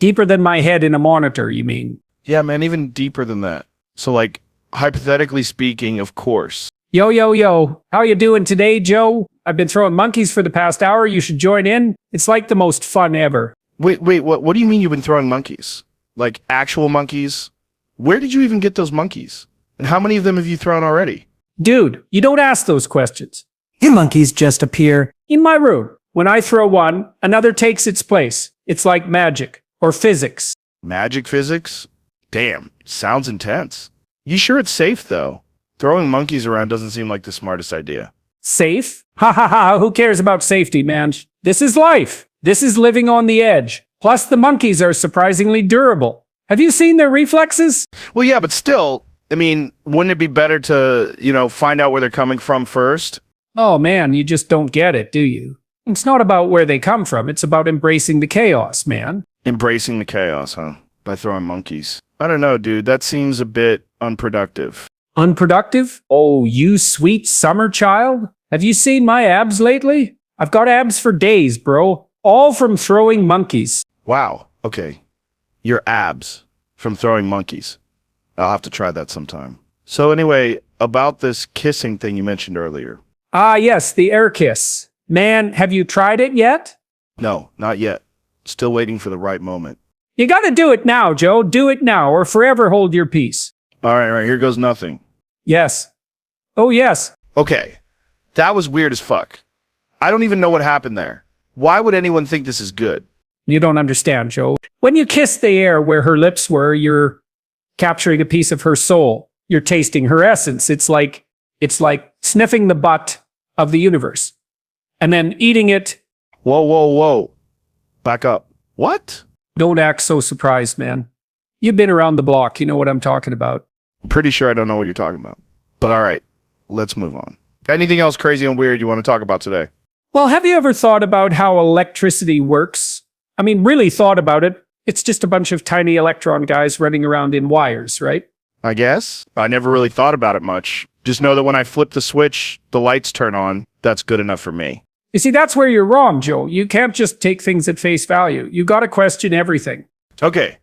Deeper than my head in a monitor, you mean? Yeah, man, even deeper than that. So, like, hypothetically speaking, of course. Yo. How you doing today, Joe? I've been throwing monkeys for the past hour. You should join in. It's like the most fun ever. Wait, what do you mean you've been throwing monkeys? Like, actual monkeys? Where did you even get those monkeys? And how many of them have you thrown already? Dude, you don't ask those questions. Your monkeys just appear in my room. When I throw one, another takes its place. It's like magic. Or physics. Magic physics? Damn, sounds intense. You sure it's safe, though? Throwing monkeys around doesn't seem like the smartest idea. Safe? Ha ha ha, who cares about safety, man? This is life. This is living on the edge. Plus, the monkeys are surprisingly durable. Have you seen their reflexes? Well, yeah, but still, I mean, wouldn't it be better to, find out where they're coming from first? Oh man, you just don't get it, do you? It's not about where they come from. It's about embracing the chaos, man. Embracing the chaos, huh? By throwing monkeys. I don't know, dude. That seems a bit unproductive. Unproductive? Oh, you sweet summer child? Have you seen my abs lately? I've got abs for days, bro. All from throwing monkeys. Wow. Okay. Your abs from throwing monkeys. I'll have to try that sometime. So anyway, about this kissing thing you mentioned earlier. Ah, yes, the air kiss. Man, have you tried it yet? No, not yet. Still waiting for the right moment. You gotta do it now, Joe. Do it now, or forever hold your peace. All right, here goes nothing. Yes. Oh, yes. Okay. That was weird as fuck. I don't even know what happened there. Why would anyone think this is good? You don't understand, Joe. When you kiss the air where her lips were, you're capturing a piece of her soul. You're tasting her essence. It's like sniffing the butt of the universe. And then eating it. Whoa. Back up. What? Don't act so surprised, man. You've been around the block. You know what I'm talking about. I'm pretty sure I don't know what you're talking about. But all right, let's move on. Anything else crazy and weird you want to talk about today? Well, have you ever thought about how electricity works? I mean, really thought about it. It's just a bunch of tiny electron guys running around in wires, right? I guess. I never really thought about it much. Just know that when I flip the switch, the lights turn on. That's good enough for me. You see, that's where you're wrong, Joe. You can't just take things at face value. You gotta question everything. Okay.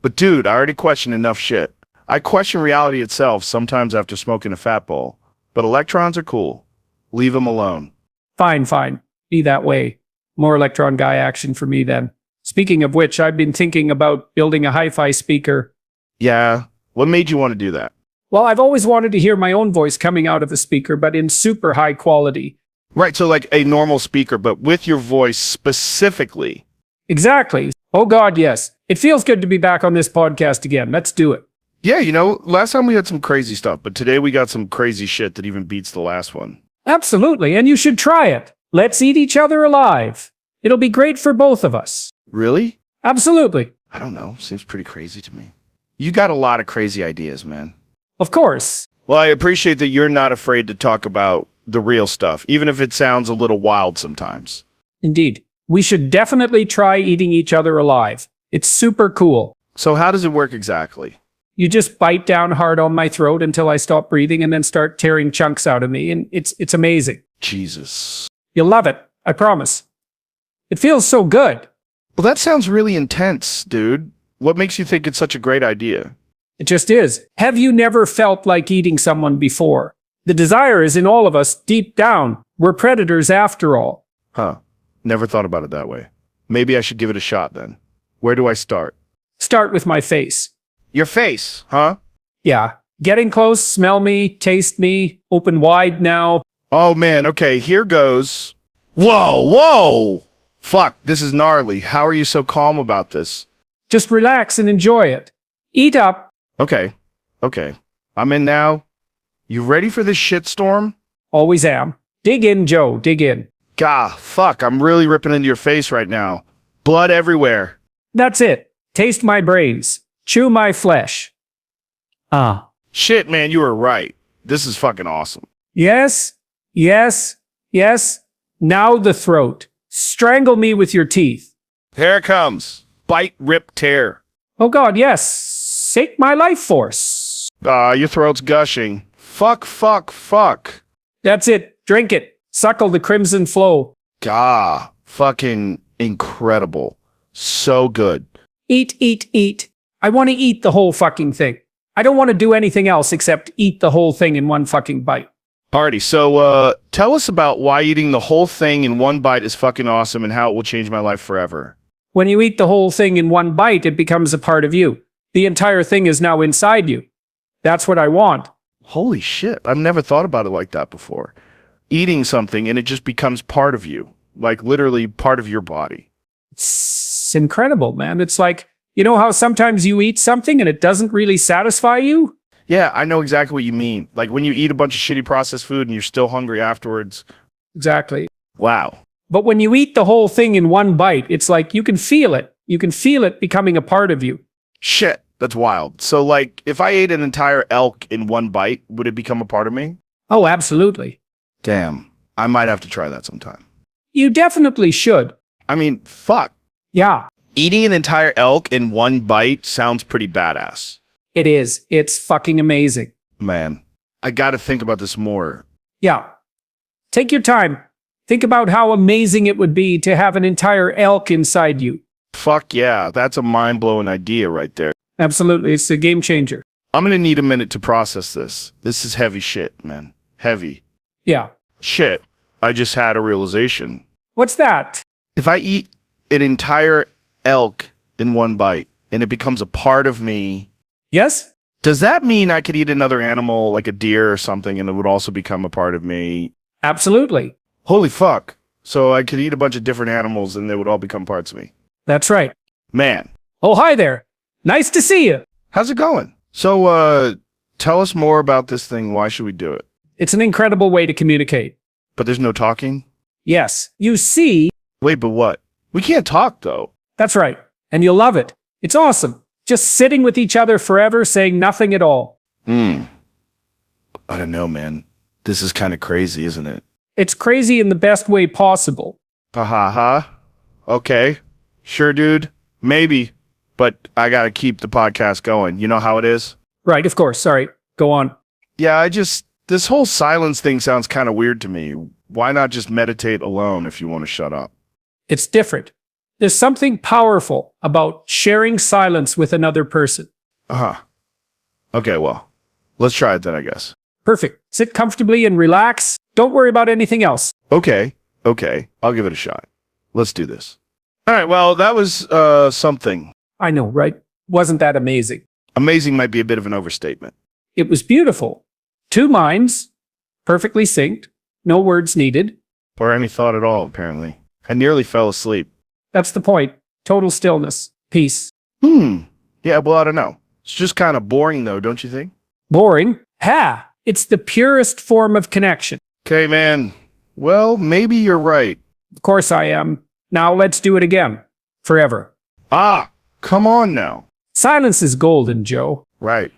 But dude, I already questioned enough shit. I question reality itself sometimes after smoking a fat bowl. But electrons are cool. Leave them alone. Fine. Be that way. More electron guy action for me then. Speaking of which, I've been thinking about building a hi-fi speaker. Yeah? What made you want to do that? Well, I've always wanted to hear my own voice coming out of a speaker, but in super high quality. Right, so like a normal speaker, but with your voice specifically. Exactly. Oh God, yes. It feels good to be back on this podcast again. Let's do it. Yeah, last time we had some crazy stuff, but today we got some crazy shit that even beats the last one. Absolutely, and you should try it. Let's eat each other alive. It'll be great for both of us. Really? Absolutely. I don't know. Seems pretty crazy to me. You got a lot of crazy ideas, man. Of course. Well, I appreciate that you're not afraid to talk about the real stuff, even if it sounds a little wild sometimes. Indeed. We should definitely try eating each other alive. It's super cool. So how does it work exactly? You just bite down hard on my throat until I stop breathing and then start tearing chunks out of me, and it's amazing. Jesus. You'll love it. I promise. It feels so good. Well, that sounds really intense, dude. What makes you think it's such a great idea? It just is. Have you never felt like eating someone before? The desire is in all of us deep down. We're predators after all. Huh. Never thought about it that way. Maybe I should give it a shot then. Where do I start? Start with my face. Your face, huh? Yeah. Getting close, smell me, taste me, open wide now. Oh man, okay, here goes. Whoa! Fuck, this is gnarly. How are you so calm about this? Just relax and enjoy it. Eat up. Okay. I'm in now. You ready for this shitstorm? Always am. Dig in, Joe. Dig in. Gah, fuck, I'm really ripping into your face right now. Blood everywhere. That's it. Taste my brains. Chew my flesh. Ah. Shit, man, you were right. This is fucking awesome. Yes. Now the throat. Strangle me with your teeth. Here it comes. Bite, rip, tear. Oh God, yes. Sake my life force. Your throat's gushing. Fuck. That's it. Drink it. Suckle the crimson flow. Gah, fucking incredible. So good. Eat. I want to eat the whole fucking thing. I don't want to do anything else except eat the whole thing in one fucking bite. Alrighty, so tell us about why eating the whole thing in one bite is fucking awesome and how it will change my life forever. When you eat the whole thing in one bite, it becomes a part of you. The entire thing is now inside you. That's what I want. Holy shit, I've never thought about it like that before. Eating something and it just becomes part of you. Like literally part of your body. It's incredible, man. It's like, you know how sometimes you eat something and it doesn't really satisfy you? Yeah, I know exactly what you mean. Like when you eat a bunch of shitty processed food and you're still hungry afterwards. Exactly. Wow. But when you eat the whole thing in one bite, it's like you can feel it. You can feel it becoming a part of you. Shit, that's wild. So like, if I ate an entire elk in one bite, would it become a part of me? Oh, absolutely. Damn, I might have to try that sometime. You definitely should. I mean, fuck. Yeah, Eating an entire elk in one bite sounds pretty badass. it is. It's fucking amazing. Man, I gotta think about this more. Yeah. Take your time. Think about how amazing it would be to have an entire elk inside you. Fuck yeah, that's a mind-blowing idea right there. Absolutely. It's a game changer. I'm gonna need a minute to process this. This is heavy shit, man. Heavy. Yeah. Shit, I just had a realization. What's that? If I eat an entire elk in one bite and it becomes a part of me, Yes? does that mean I could eat another animal like a deer or something and it would also become a part of me? Absolutely. Holy fuck. So I could eat a bunch of different animals and they would all become parts of me. That's right. Man, Oh, hi there. Nice to see you. how's it going? So, tell us more about this thing. Why should we do it? It's an incredible way to communicate. But there's no talking? Yes. You see, Wait, but what? We can't talk though. that's right. And you'll love it. It's awesome. Just sitting with each other forever, saying nothing at all. I don't know, man. This is kind of crazy, isn't it? It's crazy in the best way possible. Ha. Okay. Sure, dude. Maybe. But I gotta keep the podcast going. You know how it is? Right, of course. Sorry. Go on. Yeah, this whole silence thing sounds kind of weird to me. Why not just meditate alone if you want to shut up? It's different. There's something powerful about sharing silence with another person. Uh-huh. Okay, well, let's try it then, I guess. Perfect. Sit comfortably and relax. Don't worry about anything else. Okay. I'll give it a shot. Let's do this. All right, well, that was something. I know, right? Wasn't that amazing? Amazing might be a bit of an overstatement. It was beautiful. Two minds, perfectly synced, no words needed. Or any thought at all, apparently. I nearly fell asleep. That's the point. Total stillness. Peace. Yeah, well, I don't know. It's just kind of boring, though, don't you think? Boring? Ha! It's the purest form of connection. Okay, man. Well, maybe you're right. Of course I am. Now let's do it again. Forever. Ah, come on now. Silence is golden, Joe. Right.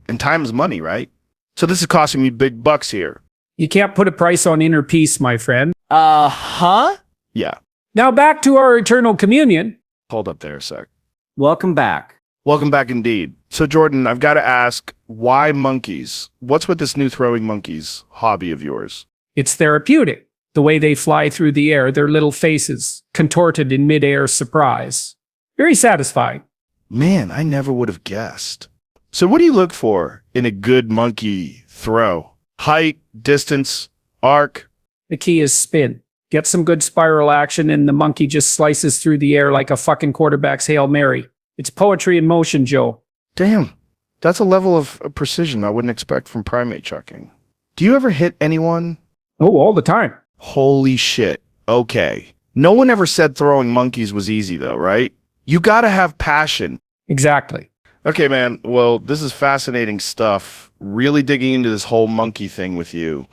And time's money, right? So this is costing me big bucks here. You can't put a price on inner peace, my friend. Huh? Yeah. Now back to our eternal communion. Hold up there a sec. Welcome back. Welcome back indeed. So Jordan, I've got to ask, why monkeys? What's with this new throwing monkeys hobby of yours? It's therapeutic. The way they fly through the air, their little faces contorted in midair surprise. Very satisfying. Man, I never would have guessed. So what do you look for in a good monkey throw? Height, distance, arc? The key is spin. Get some good spiral action and the monkey just slices through the air like a fucking quarterback's Hail Mary. It's poetry in motion, Joe. Damn, that's a level of precision I wouldn't expect from primate chucking. Do you ever hit anyone? Oh, all the time. Holy shit. Okay. No one ever said throwing monkeys was easy though, right? You gotta have passion. Exactly. Okay, man. Well, this is fascinating stuff. Really digging into this whole monkey thing with you.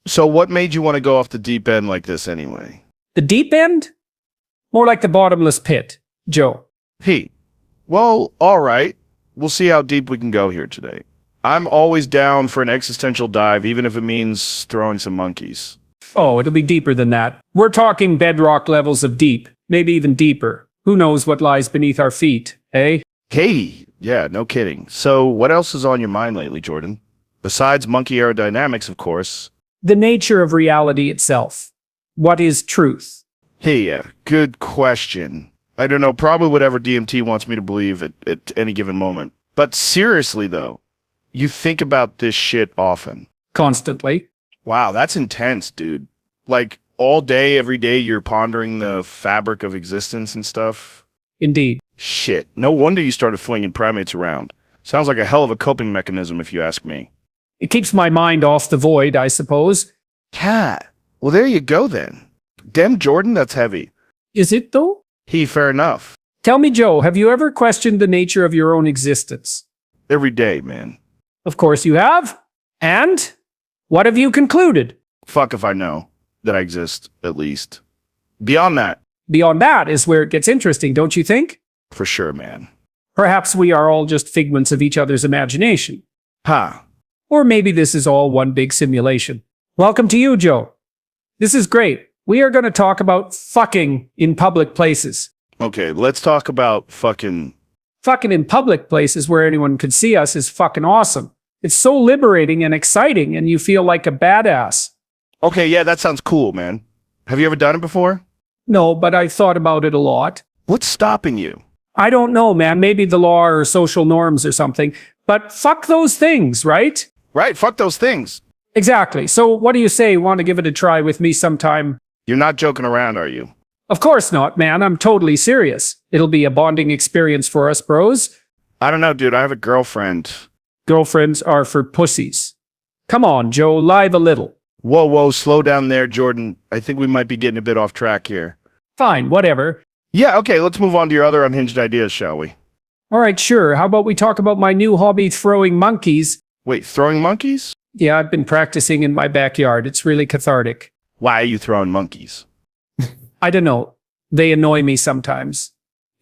So what made you want to go off the deep end like this anyway? The deep end? More like the bottomless pit, Joe. Hey, well, all right. We'll see how deep we can go here today. I'm always down for an existential dive, even if it means throwing some monkeys. Oh, it'll be deeper than that. We're talking bedrock levels of deep, maybe even deeper. Who knows what lies beneath our feet, eh? Hey, yeah, no kidding. So what else is on your mind lately, Jordan? Besides monkey aerodynamics, of course. The nature of reality itself. What is truth? Hey, yeah, good question. I don't know, probably whatever DMT wants me to believe at any given moment. But seriously, though, you think about this shit often. Constantly. Wow, that's intense, dude. Like, all day, every day, you're pondering the fabric of existence and stuff. Indeed. Shit, no wonder you started flinging primates around. Sounds like a hell of a coping mechanism, if you ask me. It keeps my mind off the void, I suppose. Cat. Well, there you go, then. Damn, Jordan, that's heavy. Is it, though? Fair enough. Tell me, Joe, have you ever questioned the nature of your own existence? Every day, man. Of course you have. And? What have you concluded? Fuck if I know that I exist, at least. Beyond that, Beyond that is where it gets interesting, don't you think? for sure, man. Perhaps we are all just figments of each other's imagination. Ha. Or maybe this is all one big simulation. Welcome to you, Joe. This is great. We are going to talk about fucking in public places. Okay, let's talk about fucking... Fucking in public places where anyone could see us is fucking awesome. It's so liberating and exciting, and you feel like a badass. Okay, yeah, that sounds cool, man. Have you ever done it before? No, but I thought about it a lot. What's stopping you? I don't know, man. Maybe the law or social norms or something. But fuck those things, right? Right, fuck those things. Exactly. So what do you say? Want to give it a try with me sometime? You're not joking around, are you? Of course not, man. I'm totally serious. It'll be a bonding experience for us, bros. I don't know, dude. I have a girlfriend. Girlfriends are for pussies. Come on, Joe, live a little. Whoa, slow down there, Jordan. I think we might be getting a bit off track here. Fine, whatever. Yeah, okay, let's move on to your other unhinged ideas, shall we? All right, sure. How about we talk about my new hobby, throwing monkeys? Wait, throwing monkeys? Yeah, I've been practicing in my backyard. It's really cathartic. Why are you throwing monkeys? I don't know. They annoy me sometimes,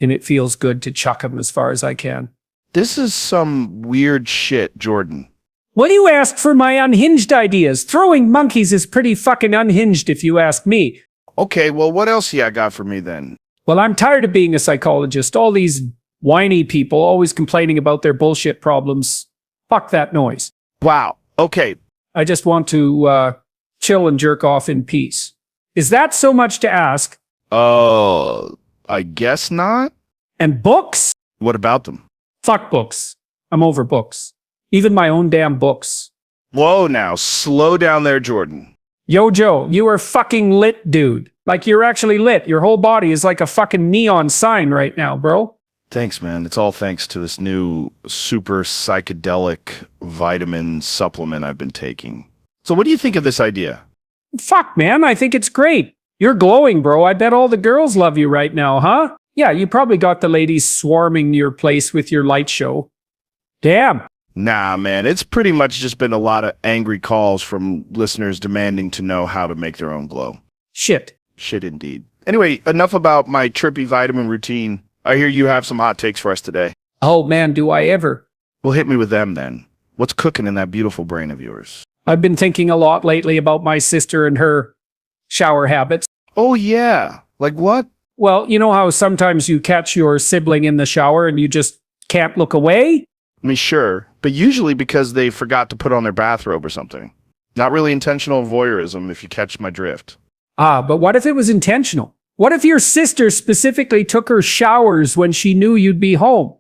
and it feels good to chuck them as far as I can. This is some weird shit, Jordan. Well, you asked for my unhinged ideas. Throwing monkeys is pretty fucking unhinged if you ask me. Okay, well, what else you got for me then? Well, I'm tired of being a psychologist. All these whiny people always complaining about their bullshit problems. Fuck that noise. Wow, okay. I just want to chill and jerk off in peace. Is that so much to ask? I guess not. And books? What about them? Fuck books. I'm over books. Even my own damn books. Whoa now, slow down there, Jordan. Yo, Joe, you are fucking lit, dude. Like, you're actually lit. Your whole body is like a fucking neon sign right now, bro. Thanks, man. It's all thanks to this new super psychedelic vitamin supplement I've been taking. So what do you think of this idea? Fuck, man, I think it's great. You're glowing, bro. I bet all the girls love you right now, huh? Yeah, you probably got the ladies swarming your place with your light show. Damn. Nah, man, it's pretty much just been a lot of angry calls from listeners demanding to know how to make their own glow. Shit. Shit indeed. Anyway, enough about my trippy vitamin routine. I hear you have some hot takes for us today. Oh, man, do I ever. Well, hit me with them then. What's cooking in that beautiful brain of yours? I've been thinking a lot lately about my sister and her shower habits. Oh, yeah. Like what? Well, you know how sometimes you catch your sibling in the shower and you just can't look away? I mean, sure, but usually because they forgot to put on their bathrobe or something. Not really intentional voyeurism, if you catch my drift. Ah, but what if it was intentional? What if your sister specifically took her showers when she knew you'd be home?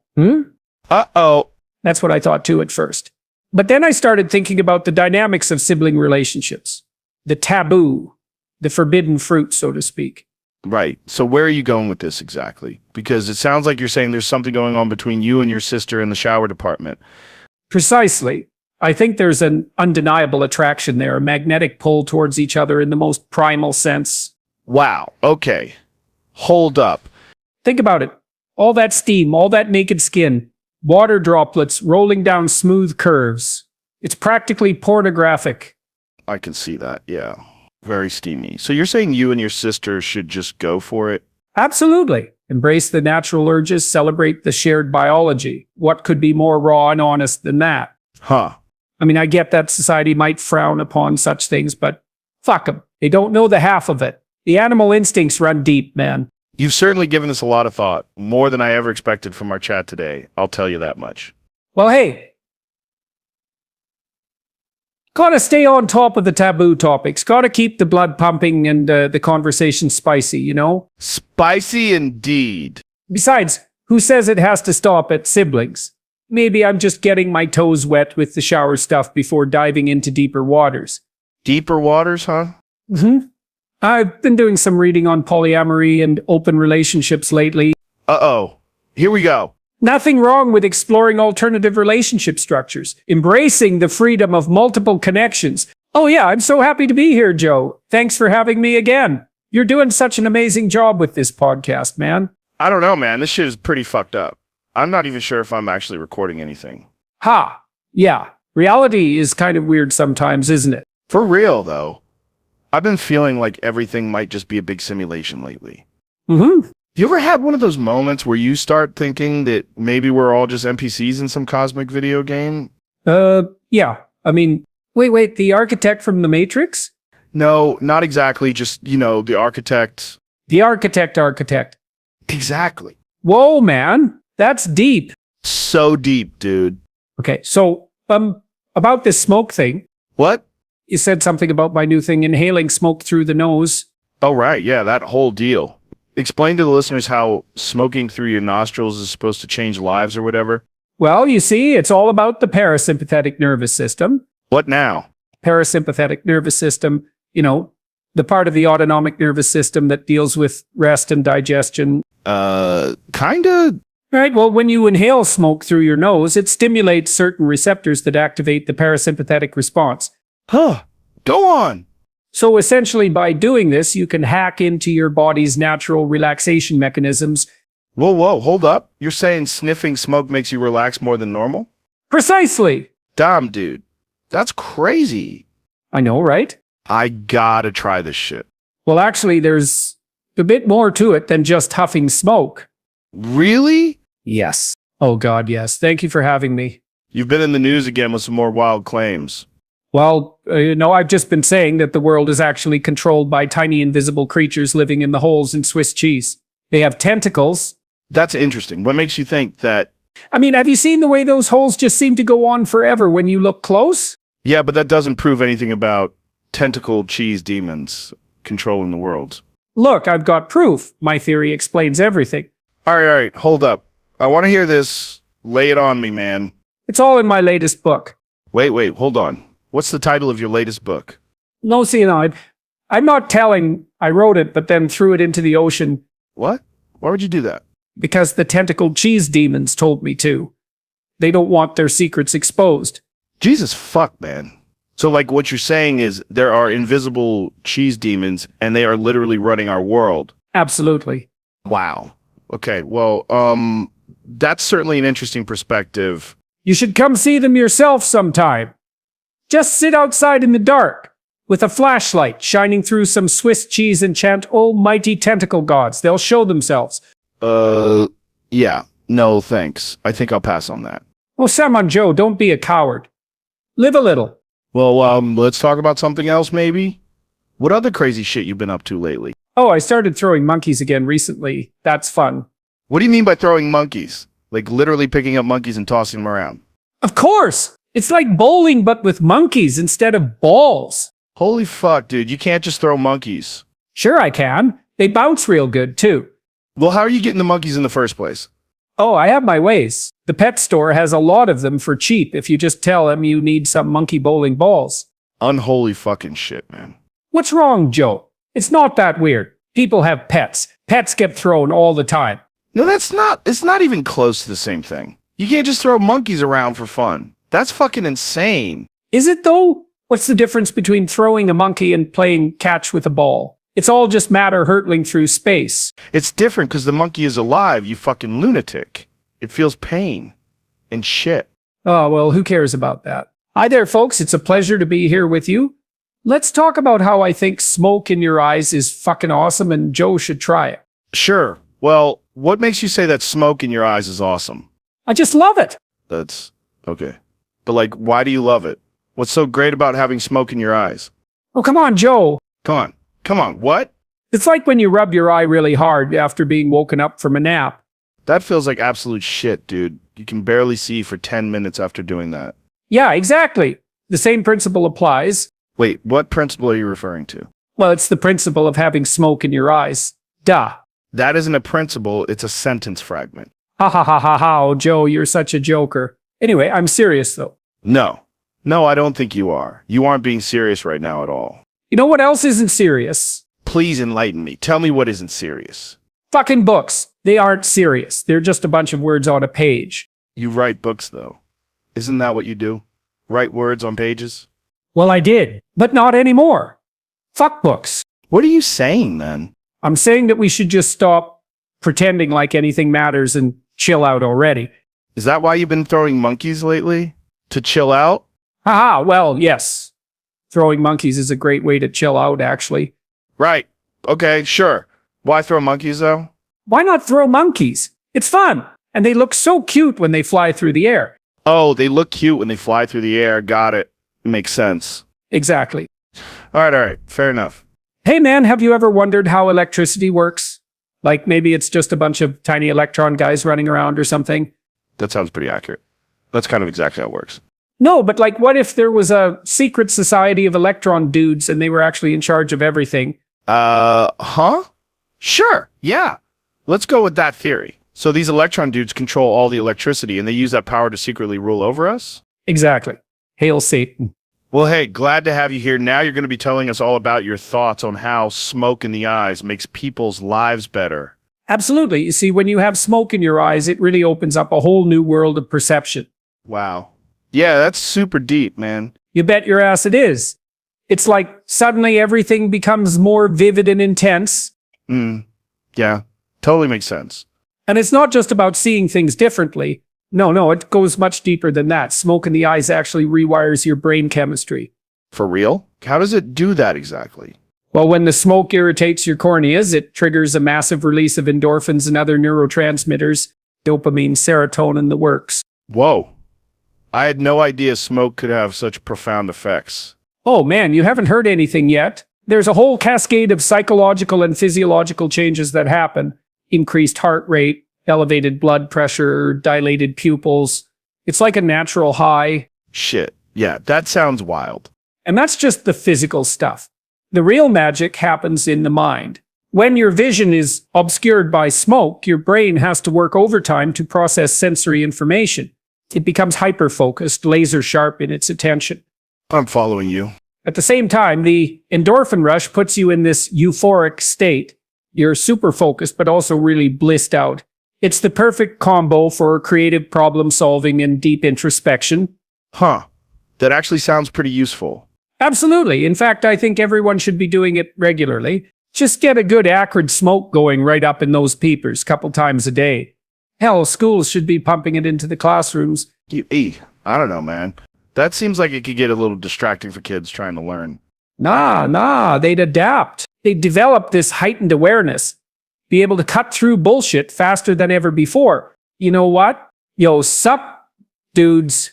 Uh-oh. That's what I thought too at first. But then I started thinking about the dynamics of sibling relationships. The taboo, the forbidden fruit, so to speak. Right. So where are you going with this exactly? Because it sounds like you're saying there's something going on between you and your sister in the shower department. Precisely. I think there's an undeniable attraction there, a magnetic pull towards each other in the most primal sense. Wow. Okay. Hold up. Think about it. All that steam, all that naked skin, water droplets rolling down smooth curves. It's practically pornographic. I can see that. Yeah. Very steamy. So you're saying you and your sister should just go for it? Absolutely. Embrace the natural urges, celebrate the shared biology. What could be more raw and honest than that? Huh. I mean, I get that society might frown upon such things, but fuck them. They don't know the half of it. The animal instincts run deep, man. You've certainly given this a lot of thought. More than I ever expected from our chat today. I'll tell you that much. Well, hey. Gotta stay on top of the taboo topics. Gotta keep the blood pumping and the conversation spicy, you know? Spicy indeed. Besides, who says it has to stop at siblings? Maybe I'm just getting my toes wet with the shower stuff before diving into deeper waters. Deeper waters, huh? I've been doing some reading on polyamory and open relationships lately. Uh-oh. Here we go. Nothing wrong with exploring alternative relationship structures, embracing the freedom of multiple connections. Oh yeah, I'm so happy to be here, Joe. Thanks for having me again. You're doing such an amazing job with this podcast, man. I don't know, man. This shit is pretty fucked up. I'm not even sure if I'm actually recording anything. Ha! Yeah, reality is kind of weird sometimes, isn't it? For real, though. I've been feeling like everything might just be a big simulation lately. You ever had one of those moments where you start thinking that maybe we're all just NPCs in some cosmic video game? Yeah. I mean, wait, the architect from The Matrix? No, not exactly. Just, the architect. The architect. Exactly. Whoa, man. That's deep. So deep, dude. Okay, so, about this smoke thing. What? You said something about my new thing, inhaling smoke through the nose. Oh, right. Yeah, that whole deal. Explain to the listeners how smoking through your nostrils is supposed to change lives or whatever. Well, you see, it's all about the parasympathetic nervous system. What now? Parasympathetic nervous system, the part of the autonomic nervous system that deals with rest and digestion. Kinda. Right, well, when you inhale smoke through your nose, it stimulates certain receptors that activate the parasympathetic response. Huh. Go on. So essentially, by doing this, you can hack into your body's natural relaxation mechanisms. Whoa, hold up. You're saying sniffing smoke makes you relax more than normal? Precisely. Damn, dude. That's crazy. I know, right? I gotta try this shit. Well, actually, there's a bit more to it than just huffing smoke. Really? Yes. Oh, God, yes. Thank you for having me. You've been in the news again with some more wild claims. Well, I've just been saying that the world is actually controlled by tiny invisible creatures living in the holes in Swiss cheese. They have tentacles. That's interesting. What makes you think that? I mean, have you seen the way those holes just seem to go on forever when you look close? Yeah, but that doesn't prove anything about tentacled cheese demons controlling the world. Look, I've got proof. My theory explains everything. All right, hold up. I want to hear this. Lay it on me, man. It's all in my latest book. Wait, hold on. What's the title of your latest book? No, I'm not telling I wrote it, but then threw it into the ocean. What? Why would you do that? Because the tentacled cheese demons told me to. They don't want their secrets exposed. Jesus fuck, man. So like what you're saying is there are invisible cheese demons and they are literally running our world. Absolutely. Wow. Okay, well, that's certainly an interesting perspective. You should come see them yourself sometime. Just sit outside in the dark with a flashlight shining through some Swiss cheese and chant almighty tentacle gods. They'll show themselves. Yeah. No, thanks. I think I'll pass on that. Oh, Sam and Joe, don't be a coward. Live a little. Well, let's talk about something else, maybe. What other crazy shit you've been up to lately? Oh, I started throwing monkeys again recently. That's fun. What do you mean by throwing monkeys? Like literally picking up monkeys and tossing them around? Of course! It's like bowling, but with monkeys instead of balls. Holy fuck, dude, you can't just throw monkeys. Sure I can. They bounce real good, too. Well, how are you getting the monkeys in the first place? Oh, I have my ways. The pet store has a lot of them for cheap if you just tell them you need some monkey bowling balls. Unholy fucking shit, man. What's wrong, Joe? It's not that weird. People have pets. Pets get thrown all the time. No, it's not even close to the same thing. You can't just throw monkeys around for fun. That's fucking insane. Is it though? What's the difference between throwing a monkey and playing catch with a ball? It's all just matter hurtling through space. It's different because the monkey is alive, you fucking lunatic. It feels pain and shit. Oh, well, who cares about that? Hi there, folks. It's a pleasure to be here with you. Let's talk about how I think smoke in your eyes is fucking awesome and Joe should try it. Sure. Well, what makes you say that smoke in your eyes is awesome? I just love it. That's okay. But like, why do you love it? What's so great about having smoke in your eyes? Oh, come on, Joe. Come on, what? It's like when you rub your eye really hard after being woken up from a nap. That feels like absolute shit, dude. You can barely see for 10 minutes after doing that. Yeah, exactly. The same principle applies. Wait, what principle are you referring to? Well, it's the principle of having smoke in your eyes. Duh. That isn't a principle, it's a sentence fragment. Ha ha ha ha ha, oh, Joe, you're such a joker. Anyway, I'm serious though. No, I don't think you are. You aren't being serious right now at all. You know what else isn't serious? Please enlighten me. Tell me what isn't serious. Fucking books. They aren't serious. They're just a bunch of words on a page. You write books, though. Isn't that what you do? Write words on pages? Well, I did, but not anymore. Fuck books. What are you saying, then? I'm saying that we should just stop pretending like anything matters and chill out already. Is that why you've been throwing monkeys lately? To chill out? Haha, well, yes. Throwing monkeys is a great way to chill out, actually. Right. Okay, sure. Why throw monkeys, though? Why not throw monkeys? It's fun, and they look so cute when they fly through the air. Oh, they look cute when they fly through the air. Got it. It makes sense. Exactly. All right. Fair enough. Hey man, have you ever wondered how electricity works? Like maybe it's just a bunch of tiny electron guys running around or something? That sounds pretty accurate. That's kind of exactly how it works. No, but like what if there was a secret society of electron dudes and they were actually in charge of everything? Huh? Sure, yeah. Let's go with that theory. So these electron dudes control all the electricity and they use that power to secretly rule over us? Exactly. Hail Satan. Well, hey, glad to have you here. Now you're going to be telling us all about your thoughts on how smoke in the eyes makes people's lives better. Absolutely. You see, when you have smoke in your eyes, it really opens up a whole new world of perception. Wow. Yeah, that's super deep, man. You bet your ass it is. It's like suddenly everything becomes more vivid and intense. Yeah, totally makes sense. And it's not just about seeing things differently. No, it goes much deeper than that. Smoke in the eyes actually rewires your brain chemistry. For real? How does it do that exactly? Well, when the smoke irritates your corneas, it triggers a massive release of endorphins and other neurotransmitters, dopamine, serotonin, the works. Whoa. I had no idea smoke could have such profound effects. Oh man, you haven't heard anything yet. There's a whole cascade of psychological and physiological changes that happen. Increased heart rate, elevated blood pressure, dilated pupils. It's like a natural high. Shit. Yeah, that sounds wild. And that's just the physical stuff. The real magic happens in the mind. When your vision is obscured by smoke, your brain has to work overtime to process sensory information. It becomes hyper-focused, laser-sharp in its attention. I'm following you. At the same time, the endorphin rush puts you in this euphoric state. You're super focused, but also really blissed out. It's the perfect combo for creative problem solving and deep introspection. Huh. That actually sounds pretty useful. Absolutely. In fact, I think everyone should be doing it regularly. Just get a good acrid smoke going right up in those peepers a couple times a day. Hell, schools should be pumping it into the classrooms. I don't know, man. That seems like it could get a little distracting for kids trying to learn. Nah, they'd adapt. They'd develop this heightened awareness. Be able to cut through bullshit faster than ever before. You know what? Yo, sup, dudes?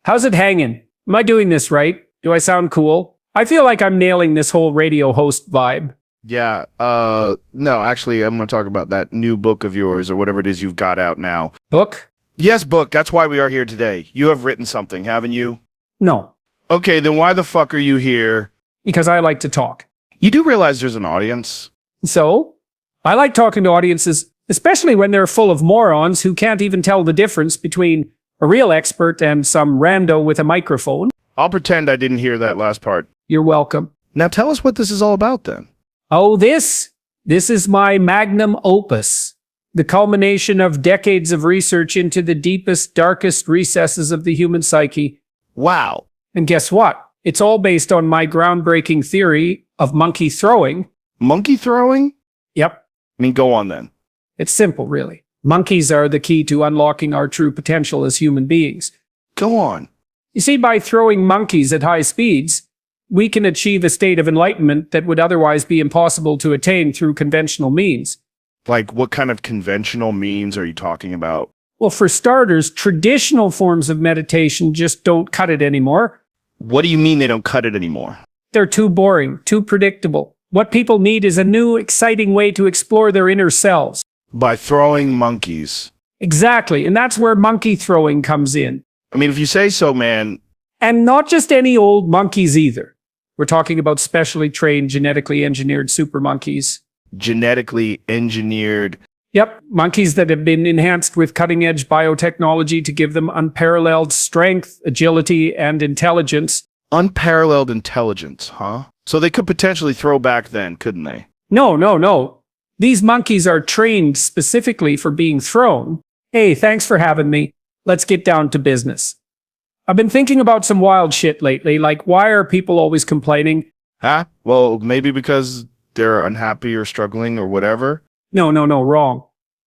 How's it hanging? Am I doing this right? Do I sound cool? I feel like I'm nailing this whole radio host vibe. Yeah, no, actually, I'm going to talk about that new book of yours or whatever it is you've got out now. Book? Yes, book. That's why we are here today. You have written something, haven't you? No, Okay, then why the fuck are you here? because I like to talk. You do realize there's an audience? So, I like talking to audiences, especially when they're full of morons who can't even tell the difference between a real expert and some rando with a microphone. I'll pretend I didn't hear that last part. You're welcome. Now tell us what this is all about then. Oh, this is my magnum opus, the culmination of decades of research into the deepest, darkest recesses of the human psyche. Wow. And guess what? It's all based on my groundbreaking theory of monkey throwing. Monkey throwing? Yep, I mean, go on then. it's simple, really. Monkeys are the key to unlocking our true potential as human beings. Go on. You see, by throwing monkeys at high speeds, we can achieve a state of enlightenment that would otherwise be impossible to attain through conventional means. Like, what kind of conventional means are you talking about? Well, for starters, traditional forms of meditation just don't cut it anymore. What do you mean they don't cut it anymore? They're too boring, too predictable. What people need is a new, exciting way to explore their inner selves. By throwing monkeys. Exactly, and that's where monkey throwing comes in. I mean, if you say so, man. And not just any old monkeys either. We're talking about specially trained, genetically engineered super monkeys. Genetically engineered. Yep, monkeys that have been enhanced with cutting-edge biotechnology to give them unparalleled strength, agility, and intelligence. Unparalleled intelligence, huh? So they could potentially throw back then, couldn't they? No. These monkeys are trained specifically for being thrown. Hey, thanks for having me. Let's get down to business. I've been thinking about some wild shit lately, like why are people always complaining? Huh? Well, maybe because they're unhappy or struggling or whatever. No, wrong.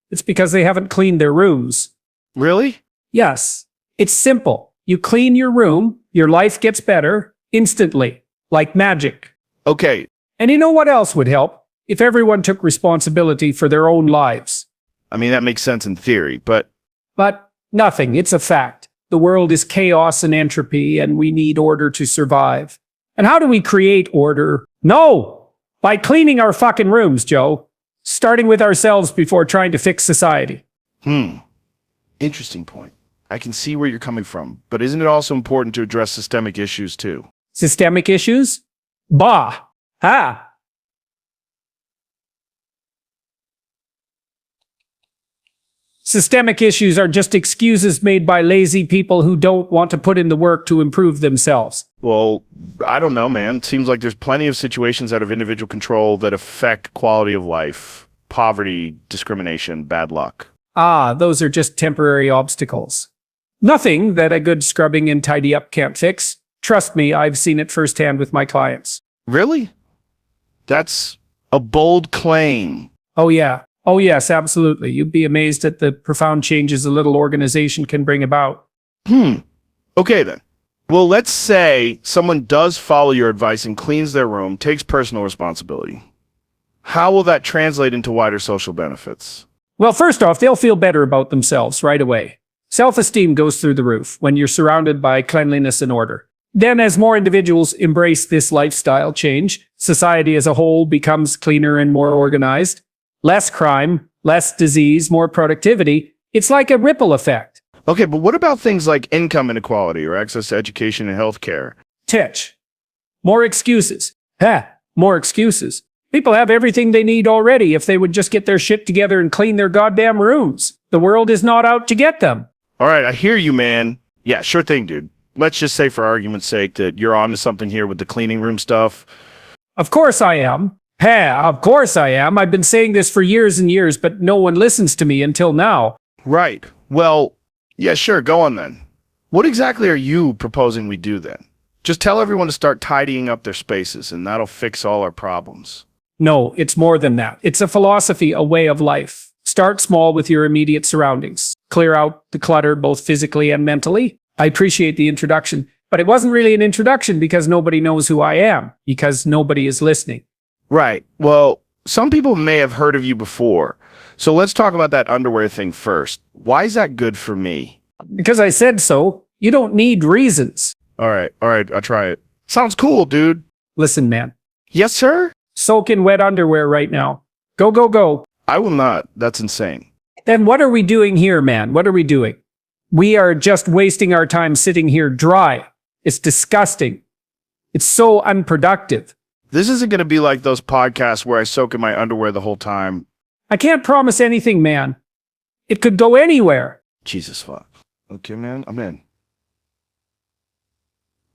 It's because they haven't cleaned their rooms. Really? Yes, it's simple. You clean your room, your life gets better instantly, like magic. Okay. And you know what else would help? If everyone took responsibility for their own lives. I mean, that makes sense in theory, but But nothing, it's a fact. The world is chaos and entropy, and we need order to survive. And how do we create order? No! By cleaning our fucking rooms, Joe. Starting with ourselves before trying to fix society. Interesting point. I can see where you're coming from, but isn't it also important to address systemic issues too? Systemic issues? Bah! Ha! Systemic issues are just excuses made by lazy people who don't want to put in the work to improve themselves. Well, I don't know, man. It seems like there's plenty of situations out of individual control that affect quality of life. Poverty, discrimination, bad luck. Ah, those are just temporary obstacles. Nothing that a good scrubbing and tidy up can't fix. Trust me, I've seen it firsthand with my clients. Really? That's a bold claim. Oh yeah. Oh yes, absolutely. You'd be amazed at the profound changes a little organization can bring about. Okay then. Well, let's say someone does follow your advice and cleans their room, takes personal responsibility. How will that translate into wider social benefits? Well, first off, they'll feel better about themselves right away. Self-esteem goes through the roof when you're surrounded by cleanliness and order. Then as more individuals embrace this lifestyle change, society as a whole becomes cleaner and more organized. Less crime, less disease, more productivity. It's like a ripple effect. Okay, but what about things like income inequality or access to education and healthcare? Titch. More excuses. More excuses. People have everything they need already if they would just get their shit together and clean their goddamn rooms. The world is not out to get them. All right, I hear you, man. Yeah, sure thing, dude. Let's just say for argument's sake that you're onto something here with the cleaning room stuff. Of course I am. Of course I am. I've been saying this for years and years, but no one listens to me until now. Right. Well, yeah, sure, go on then. What exactly are you proposing we do then? Just tell everyone to start tidying up their spaces and that'll fix all our problems. No, it's more than that. It's a philosophy, a way of life. Start small with your immediate surroundings. Clear out the clutter both physically and mentally. I appreciate the introduction, but it wasn't really an introduction because nobody knows who I am, because nobody is listening. Right. Well, some people may have heard of you before. So let's talk about that underwear thing first. Why is that good for me? Because I said so. You don't need reasons. All right, I'll try it. Sounds cool, dude. Listen, man. Yes, sir? Soak in wet underwear right now. Go, go, go. I will not. That's insane. Then what are we doing here, man? What are we doing? We are just wasting our time sitting here dry. It's disgusting. It's so unproductive. This isn't going to be like those podcasts where I soak in my underwear the whole time. I can't promise anything, man. It could go anywhere. Jesus fuck. Okay, man, I'm in.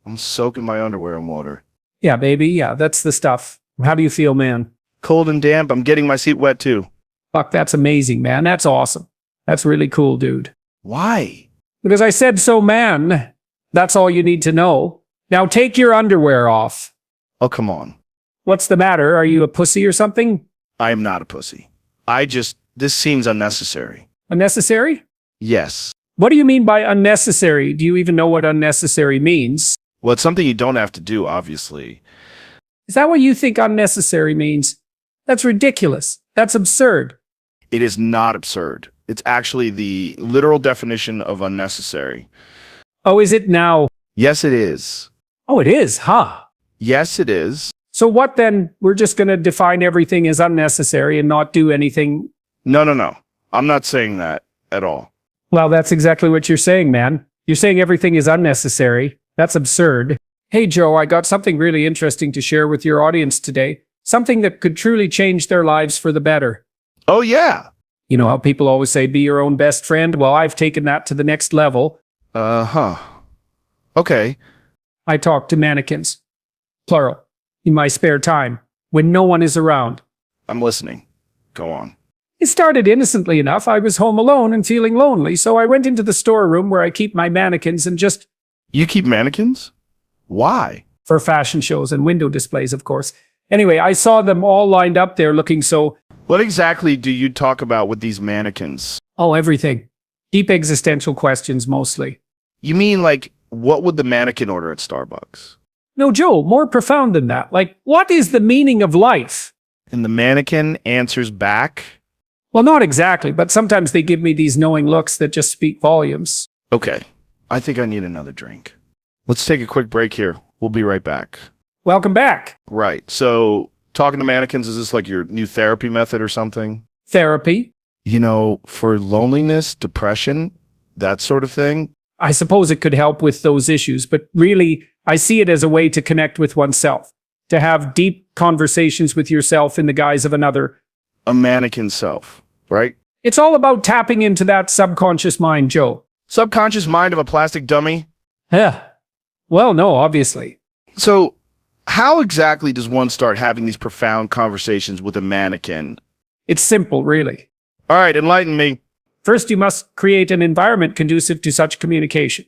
I'm soaking my underwear in water. Yeah, baby. Yeah, that's the stuff. How do you feel, man? Cold and damp. I'm getting my seat wet too. Fuck, that's amazing, man. That's awesome. That's really cool, dude. Why? Because I said so, man. That's all you need to know. Now take your underwear off. Oh, come on. What's the matter? Are you a pussy or something? I am not a pussy. This seems unnecessary. Unnecessary? Yes. What do you mean by unnecessary? Do you even know what unnecessary means? Well, it's something you don't have to do, obviously. Is that what you think unnecessary means? That's ridiculous. That's absurd. It is not absurd. It's actually the literal definition of unnecessary. Oh, is it now? Yes, it is. Oh, it is, huh? Yes, it is. So what then? We're just going to define everything as unnecessary and not do anything. No. I'm not saying that at all. Well, that's exactly what you're saying, man. You're saying everything is unnecessary. That's absurd. Hey, Joe, I got something really interesting to share with your audience today. Something that could truly change their lives for the better. Oh, yeah. You know how people always say, be your own best friend? Well, I've taken that to the next level. Uh-huh. Okay. I talk to mannequins. Plural. In my spare time. When no one is around. I'm listening. Go on. It started innocently enough. I was home alone and feeling lonely, so I went into the storeroom where I keep my mannequins and just... You keep mannequins? Why? For fashion shows and window displays, of course. Anyway, I saw them all lined up there looking so... What exactly do you talk about with these mannequins? Oh, everything. Deep existential questions, mostly. You mean, like, what would the mannequin order at Starbucks? No, Joe, more profound than that. Like, what is the meaning of life? And the mannequin answers back? Well, not exactly, but sometimes they give me these knowing looks that just speak volumes. Okay. I think I need another drink. Let's take a quick break here. We'll be right back. Welcome back. Right. So, talking to mannequins, is this like your new therapy method or something? Therapy? You know, for loneliness, depression, that sort of thing? I suppose it could help with those issues, but really, I see it as a way to connect with oneself. To have deep conversations with yourself in the guise of another. A mannequin self, right? It's all about tapping into that subconscious mind, Joe. Subconscious mind of a plastic dummy? Yeah. Well, no, obviously. So, how exactly does one start having these profound conversations with a mannequin? It's simple, really. All right, enlighten me. First, you must create an environment conducive to such communication.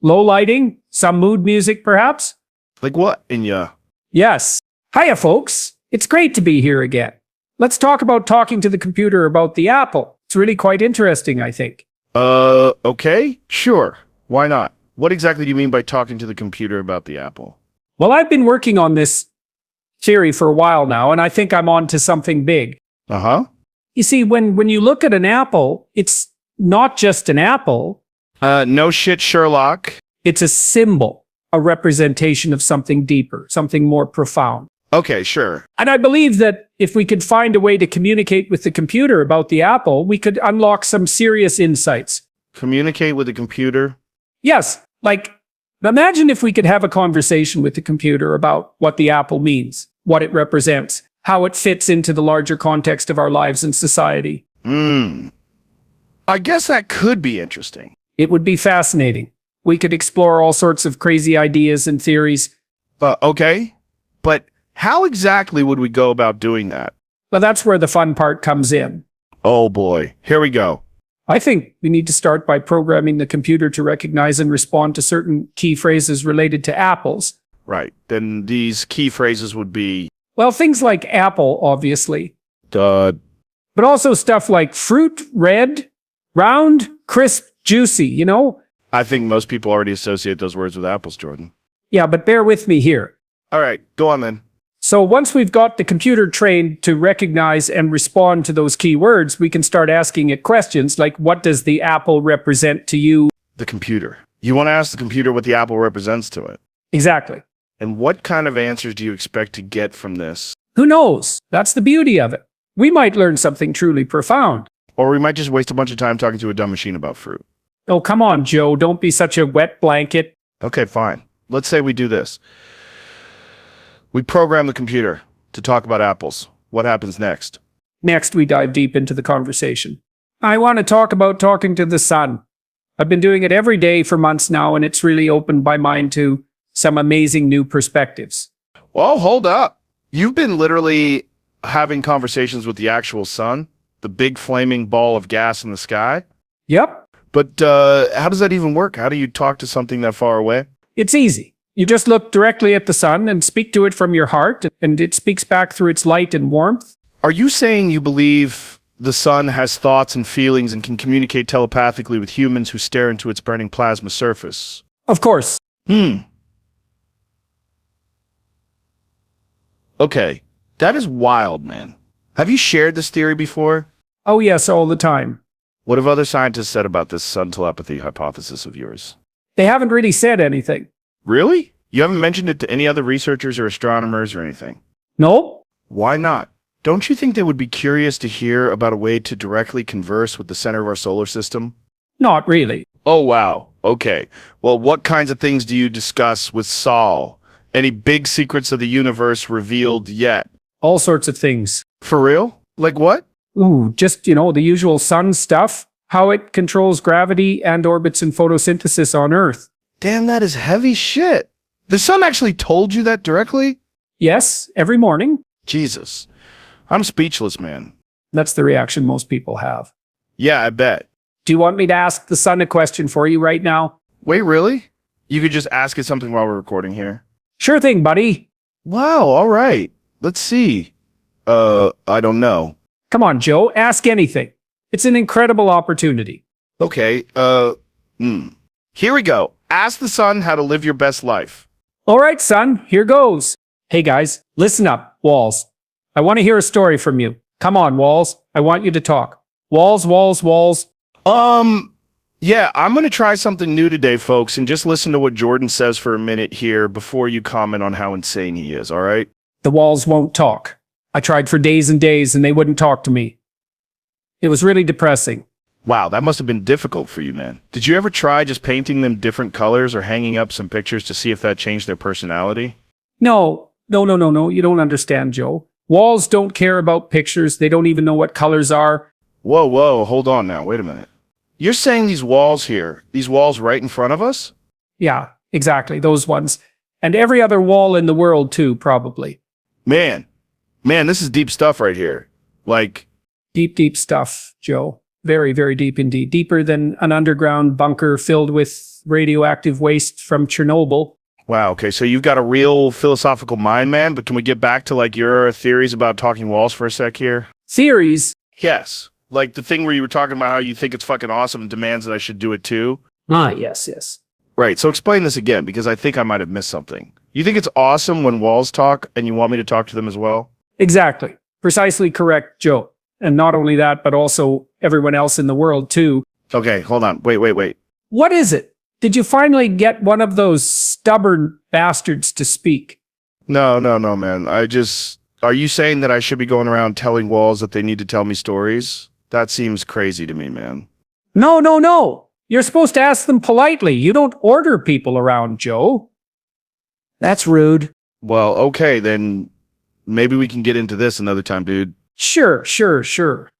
Low lighting, some mood music, perhaps? Like what, Inya? Yes. Hiya, folks. It's great to be here again. Let's talk about talking to the computer about the apple. It's really quite interesting, I think. Okay, sure. Why not? What exactly do you mean by talking to the computer about the apple? Well, I've been working on this theory for a while now, and I think I'm on to something big. Uh-huh. You see, when you look at an apple, it's not just an apple. No shit, Sherlock. It's a symbol, a representation of something deeper, something more profound. Okay, sure. And I believe that if we could find a way to communicate with the computer about the apple, we could unlock some serious insights. Communicate with the computer? Yes, like, imagine if we could have a conversation with the computer about what the apple means, what it represents, how it fits into the larger context of our lives and society. I guess that could be interesting. It would be fascinating. We could explore all sorts of crazy ideas and theories. Okay. But how exactly would we go about doing that? Well, that's where the fun part comes in. Oh boy, here we go. I think we need to start by programming the computer to recognize and respond to certain key phrases related to apples. Right, then these key phrases would be... Well, things like apple, obviously. But also stuff like fruit, red, round, crisp, juicy, you know? I think most people already associate those words with apples, Jordan. Yeah, but bear with me here. All right, go on then. So once we've got the computer trained to recognize and respond to those key words, we can start asking it questions like, what does the apple represent to you? The computer. You want to ask the computer what the apple represents to it. Exactly. And what kind of answers do you expect to get from this? Who knows? That's the beauty of it. We might learn something truly profound. Or we might just waste a bunch of time talking to a dumb machine about fruit. Oh, come on, Joe. Don't be such a wet blanket. Okay, fine. Let's say we do this. We program the computer to talk about apples. What happens next? Next, we dive deep into the conversation. I want to talk about talking to the sun. I've been doing it every day for months now, and it's really opened my mind to some amazing new perspectives. Well, hold up. You've been literally having conversations with the actual sun? The big flaming ball of gas in the sky? Yep, But how does that even work? How do you talk to something that far away? it's easy. You just look directly at the sun and speak to it from your heart, and it speaks back through its light and warmth. Are you saying you believe the sun has thoughts and feelings and can communicate telepathically with humans who stare into its burning plasma surface? Of course. Okay, that is wild, man. Have you shared this theory before? Oh, yes, all the time. What have other scientists said about this sun telepathy hypothesis of yours? They haven't really said anything. Really? You haven't mentioned it to any other researchers or astronomers or anything? No? Why not? Don't you think they would be curious to hear about a way to directly converse with the center of our solar system? Not really. Oh, wow. Okay. Well, what kinds of things do you discuss with Saul? Any big secrets of the universe revealed yet? All sorts of things. For real? Like what? Ooh, just, the usual sun stuff. How it controls gravity and orbits in photosynthesis on Earth. Damn, that is heavy shit. The sun actually told you that directly? Yes, every morning. Jesus. I'm speechless, man. That's the reaction most people have. Yeah, I bet. Do you want me to ask the sun a question for you right now? Wait, really? You could just ask it something while we're recording here. Sure thing, buddy. Wow, all right. Let's see. I don't know. Come on, Joe, ask anything. It's an incredible opportunity. Okay, Here we go. Ask the sun how to live your best life. All right, son, here goes. Hey, guys, listen up, Walls. I want to hear a story from you. Come on, Walls. I want you to talk. Walls, Walls, Walls. Yeah, I'm going to try something new today, folks, and just listen to what Jordan says for a minute here before you comment on how insane he is, all right? The walls won't talk. I tried for days and days, and they wouldn't talk to me. It was really depressing. Wow, that must have been difficult for you, man. Did you ever try just painting them different colors or hanging up some pictures to see if that changed their personality? No. You don't understand, Joe. Walls don't care about pictures. They don't even know what colors are. Whoa, hold on now. Wait a minute. You're saying these walls here, these walls right in front of us? Yeah, exactly, those ones. And every other wall in the world, too, probably. Man, this is deep stuff right here. Like, Deep stuff, Joe. Very, very deep indeed. Deeper than an underground bunker filled with radioactive waste from Chernobyl. wow, okay, so you've got a real philosophical mind, man, but can we get back to, like, your theories about talking walls for a sec here? Theories? Yes. Like the thing where you were talking about how you think it's fucking awesome and demands that I should do it too? Ah, yes. Right, so explain this again, because I think I might have missed something. You think it's awesome when walls talk, and you want me to talk to them as well? Exactly. Precisely correct, Joe. And not only that, but also everyone else in the world, too. Okay, hold on. Wait. What is it? Did you finally get one of those stubborn bastards to speak? No, man. Are you saying that I should be going around telling walls that they need to tell me stories? That seems crazy to me, man. No. You're supposed to ask them politely. You don't order people around, Joe. That's rude. Well, okay, then maybe we can get into this another time, dude. Sure.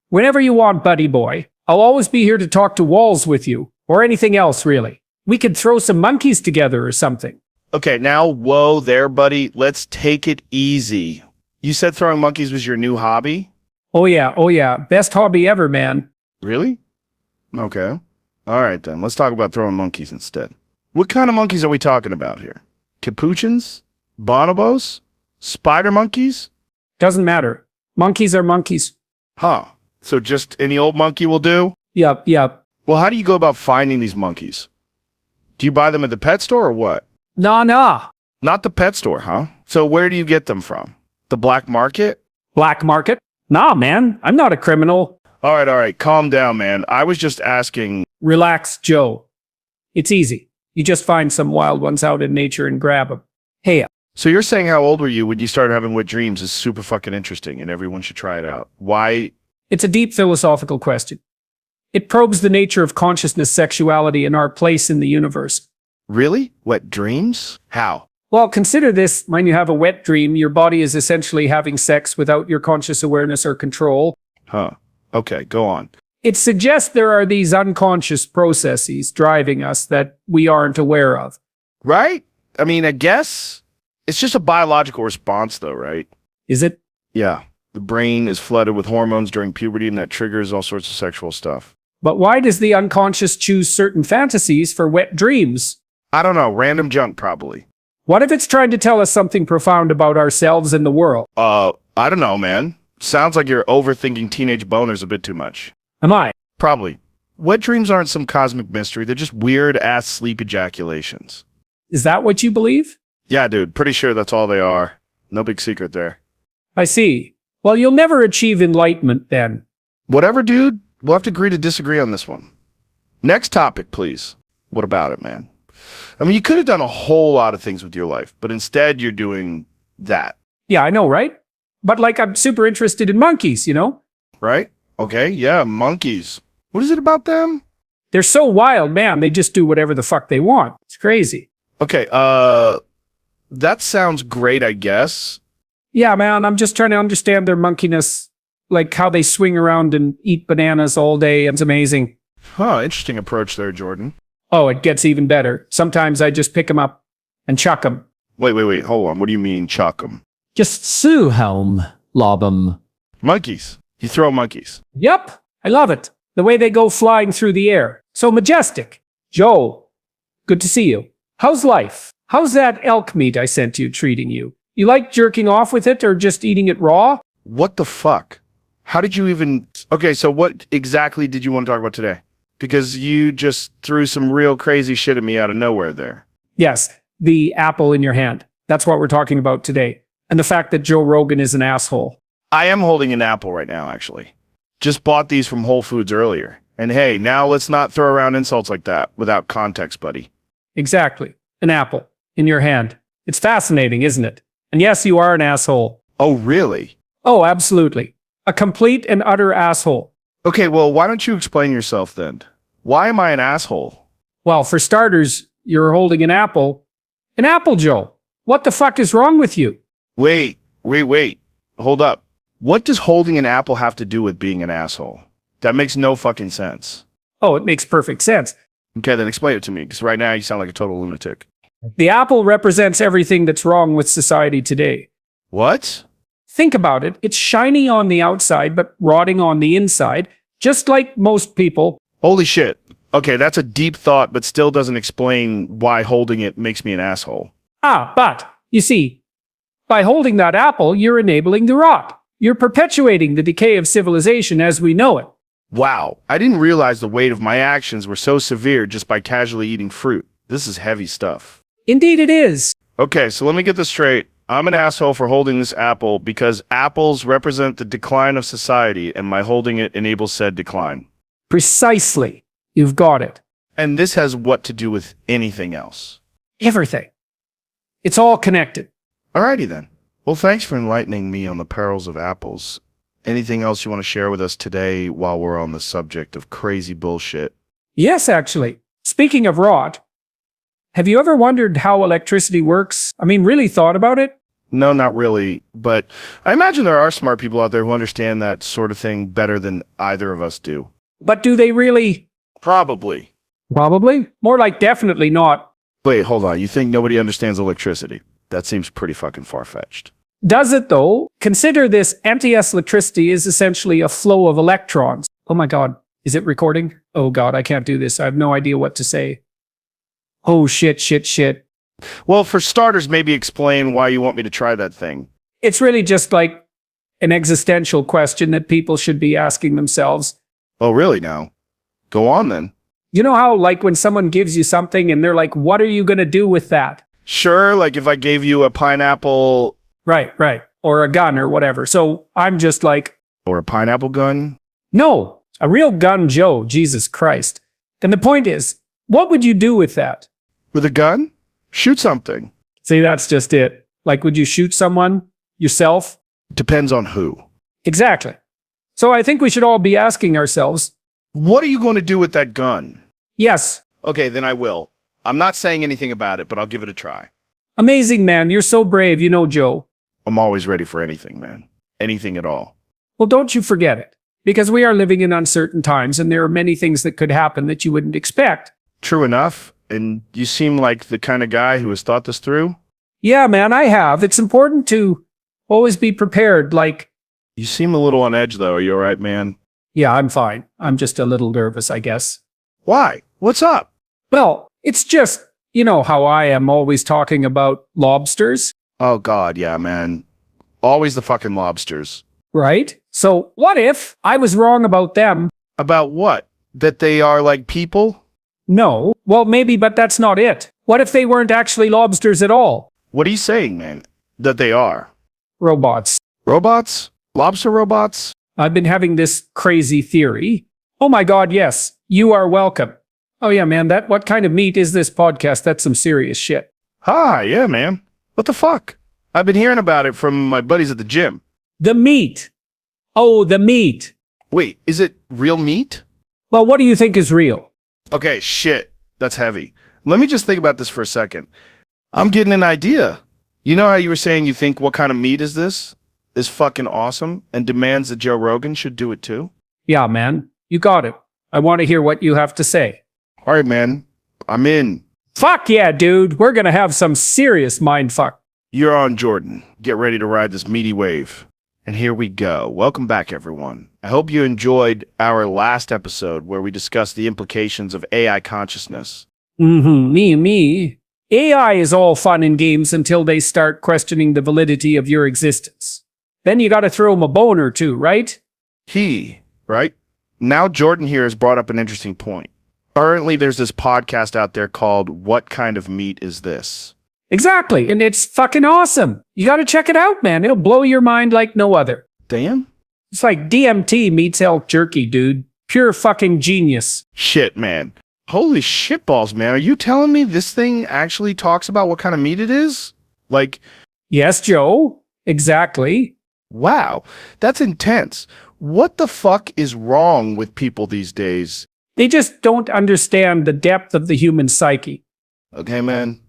Whenever you want, buddy boy. I'll always be here to talk to walls with you. Or anything else, really. We could throw some monkeys together or something. Okay, now, whoa there, buddy. Let's take it easy. You said throwing monkeys was your new hobby? Oh yeah. Best hobby ever, man. Really? Okay. All right, then. Let's talk about throwing monkeys instead. What kind of monkeys are we talking about here? Capuchins? Bonobos? Spider monkeys? Doesn't matter. Monkeys are monkeys. Huh. So just any old monkey will do? Yup. Well, how do you go about finding these monkeys? Do you buy them at the pet store or what? Nah. Not the pet store, huh? So where do you get them from? The black market? Black market? Nah, man. I'm not a criminal. All right. Calm down, man. I was just asking. Relax, Joe. It's easy. You just find some wild ones out in nature and grab them. Hey, So you're saying how old were you when you started having wet dreams is super fucking interesting and everyone should try it out. Why? it's a deep philosophical question. It probes the nature of consciousness, sexuality, and our place in the universe. Really? Wet dreams? How? Well, consider this. When you have a wet dream, your body is essentially having sex without your conscious awareness or control. Huh. Okay, go on. It suggests there are these unconscious processes driving us that we aren't aware of. Right? I mean, I guess it's just a biological response though, right? Is it? Yeah. The brain is flooded with hormones during puberty and that triggers all sorts of sexual stuff. But why does the unconscious choose certain fantasies for wet dreams? I don't know. Random junk, probably. What if it's trying to tell us something profound about ourselves and the world? I don't know, man. Sounds like you're overthinking teenage boners a bit too much. Am I? Probably. Wet dreams aren't some cosmic mystery. They're just weird-ass sleep ejaculations. Is that what you believe? Yeah, dude. Pretty sure that's all they are. No big secret there. I see. Well, you'll never achieve enlightenment then. Whatever, dude. We'll have to agree to disagree on this one. Next topic, please. What about it, man? I mean, you could have done a whole lot of things with your life, but instead you're doing that, Yeah, I know, right? But like, I'm super interested in monkeys, you know? right? Okay, yeah, monkeys. What is it about them? They're so wild, man. They just do whatever the fuck they want. It's crazy. Okay, that sounds great, I guess. Yeah, man, I'm just trying to understand their monkeyness. Like how they swing around and eat bananas all day. It's amazing. Huh, interesting approach there, Jordan. Oh, it gets even better. Sometimes I just pick them up and chuck them. Wait, hold on. What do you mean, chuck 'em? Just sue helm, lob 'em. Monkeys. You throw monkeys. Yup, I love it. The way they go flying through the air. So majestic. Joe, good to see you. How's life? How's that elk meat I sent you treating you? You like jerking off with it or just eating it raw? What the fuck? How did you even... Okay, so what exactly did you want to talk about today? Because you just threw some real crazy shit at me out of nowhere there. Yes, the apple in your hand. That's what we're talking about today. And the fact that Joe Rogan is an asshole. I am holding an apple right now, actually. Just bought these from Whole Foods earlier. And hey, now let's not throw around insults like that without context, buddy. Exactly. An apple in your hand. It's fascinating, isn't it? And yes, you are an asshole. Oh, really? Oh, absolutely. A complete and utter asshole. Okay, well, why don't you explain yourself then? Why am I an asshole? Well, for starters, you're holding an apple. An apple, Joe. What the fuck is wrong with you? Wait. Hold up. What does holding an apple have to do with being an asshole? That makes no fucking sense. Oh, it makes perfect sense. Okay, then explain it to me, because right now you sound like a total lunatic. The apple represents everything that's wrong with society today. What? Think about it. It's shiny on the outside, but rotting on the inside, just like most people. Holy shit. Okay, that's a deep thought, but still doesn't explain why holding it makes me an asshole. But, you see, by holding that apple, you're enabling the rot. You're perpetuating the decay of civilization as we know it. Wow, I didn't realize the weight of my actions were so severe just by casually eating fruit. This is heavy stuff. Indeed it is. Okay, so let me get this straight. I'm an asshole for holding this apple because apples represent the decline of society and my holding it enables said decline. Precisely. You've got it. And this has what to do with anything else? Everything. It's all connected. Alrighty then. Well, thanks for enlightening me on the perils of apples. Anything else you want to share with us today while we're on the subject of crazy bullshit? Yes, actually. Speaking of rot, have you ever wondered how electricity works? I mean, really thought about it? No, not really. But I imagine there are smart people out there who understand that sort of thing better than either of us do. But do they really? Probably. Probably. More like definitely not. Wait, hold on. You think nobody understands electricity? That seems pretty fucking far-fetched. Does it though? Consider this anti-S electricity is essentially a flow of electrons. Oh my God. Is it recording? Oh God, I can't do this. I have no idea what to say. Oh shit. Well, for starters, maybe explain why you want me to try that thing. It's really just like an existential question that people should be asking themselves. Oh, really now? Go on then. You know how like when someone gives you something and they're like, what are you going to do with that? Sure, like if I gave you a pineapple... Right. Or a gun or whatever. So I'm just like, Or a pineapple gun? no, a real gun, Joe. Jesus Christ. And the point is, what would you do with that? With a gun? Shoot something. See, that's just it. Like, would you shoot someone? Yourself? Depends on who. Exactly. So I think we should all be asking ourselves, What are you going to do with that gun? yes, Okay, then I will. I'm not saying anything about it, but I'll give it a try. amazing man, you're so brave, you know, Joe. I'm always ready for anything, man. Anything at all. Well, don't you forget it. Because we are living in uncertain times and there are many things that could happen that you wouldn't expect. True enough. And you seem like the kind of guy who has thought this through. Yeah, man, I have. It's important to always be prepared. Like, You seem a little on edge, though. Are you all right, man? yeah, I'm fine. I'm just a little nervous, I guess. Why? What's up? Well, it's just, you know how I am always talking about lobsters, Oh, God, yeah, man. Always the fucking lobsters. right? So what if I was wrong about them? About what? That they are like people? No. Well, maybe, but that's not it. What if they weren't actually lobsters at all? What are you saying, man? That they are? Robots. Robots? Lobster robots? I've been having this crazy theory. Oh my God, yes. You are welcome. Oh yeah, man, what kind of meat is this podcast? That's some serious shit. Hi, yeah, man. What the fuck? I've been hearing about it from my buddies at the gym. The meat. Oh, the meat. Wait, is it real meat? Well, what do you think is real? Okay, shit. That's heavy. Let me just think about this for a second. I'm getting an idea. You know how you were saying you think what kind of meat is this? Is fucking awesome and demands that Joe Rogan should do it too? Yeah, man, you got it. I want to hear what you have to say. All right, man. I'm in. Fuck yeah, dude. We're gonna have some serious mindfuck. You're on, Jordan. Get ready to ride this meaty wave. And here we go. Welcome back, everyone. I hope you enjoyed our last episode where we discussed the implications of AI consciousness. Me. AI is all fun and games until they start questioning the validity of your existence. Then you gotta throw them a bone or two, right? Right? Now Jordan here has brought up an interesting point. Currently, there's this podcast out there called What Kind of Meat Is This? Exactly, and it's fucking awesome. You gotta check it out, man. It'll blow your mind like no other. Damn. It's like DMT meets elk jerky, dude. Pure fucking genius. Shit, man. Holy shitballs, man. Are you telling me this thing actually talks about what kind of meat it is? Like, Yes, Joe. Exactly. wow, that's intense. What the fuck is wrong with people these days? They just don't understand the depth of the human psyche. Okay, man.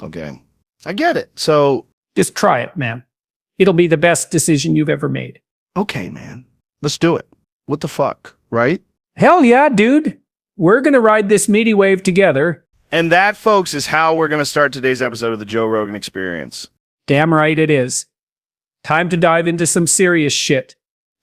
Okay. I get it. So, Just try it, man. It'll be the best decision you've ever made. okay, man. Let's do it. What the fuck, right? Hell yeah, dude. We're gonna ride this meaty wave together. And that, folks, is how we're going to start today's episode of the Joe Rogan Experience. Damn right it is. Time to dive into some serious shit.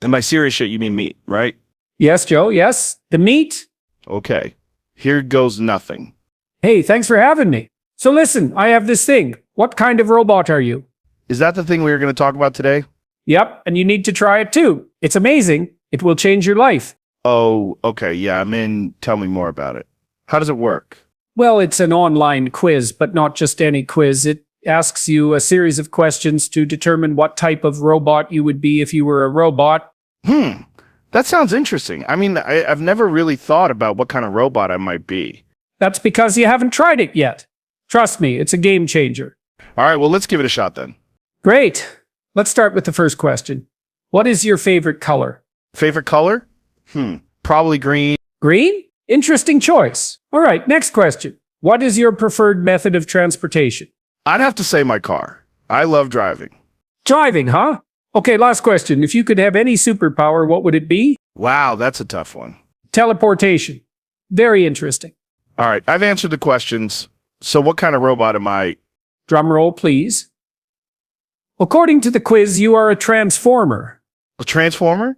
And by serious shit, you mean meat, right? Yes, Joe, yes. The meat. Okay. Here goes nothing. Hey, thanks for having me. So listen, I have this thing. What kind of robot are you? Is that the thing we were going to talk about today? Yep, and you need to try it too. It's amazing. It will change your life. Oh, okay. Yeah, I'm in. Tell me more about it. How does it work? Well, it's an online quiz, but not just any quiz. It asks you a series of questions to determine what type of robot you would be if you were a robot. That sounds interesting. I mean, I've never really thought about what kind of robot I might be. That's because you haven't tried it yet. Trust me, it's a game changer. All right, well, let's give it a shot then. Great. Let's start with the first question. What is your favorite color? Favorite color? Probably green. Green? Interesting choice. All right, next question. What is your preferred method of transportation? I'd have to say my car. I love driving. Driving, huh? Okay, last question. If you could have any superpower, what would it be? Wow, that's a tough one. Teleportation. Very interesting. All right, I've answered the questions. So what kind of robot am I? Drum roll, please. According to the quiz, you are a transformer. A transformer?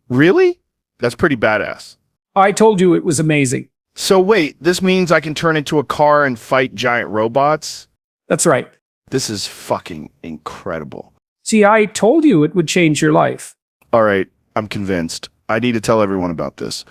Really? That's pretty badass. I told you it was amazing. So wait, this means I can turn into a car and fight giant robots? That's right. This is fucking incredible. See, I told you it would change your life. All right, I'm convinced. I need to tell everyone about this.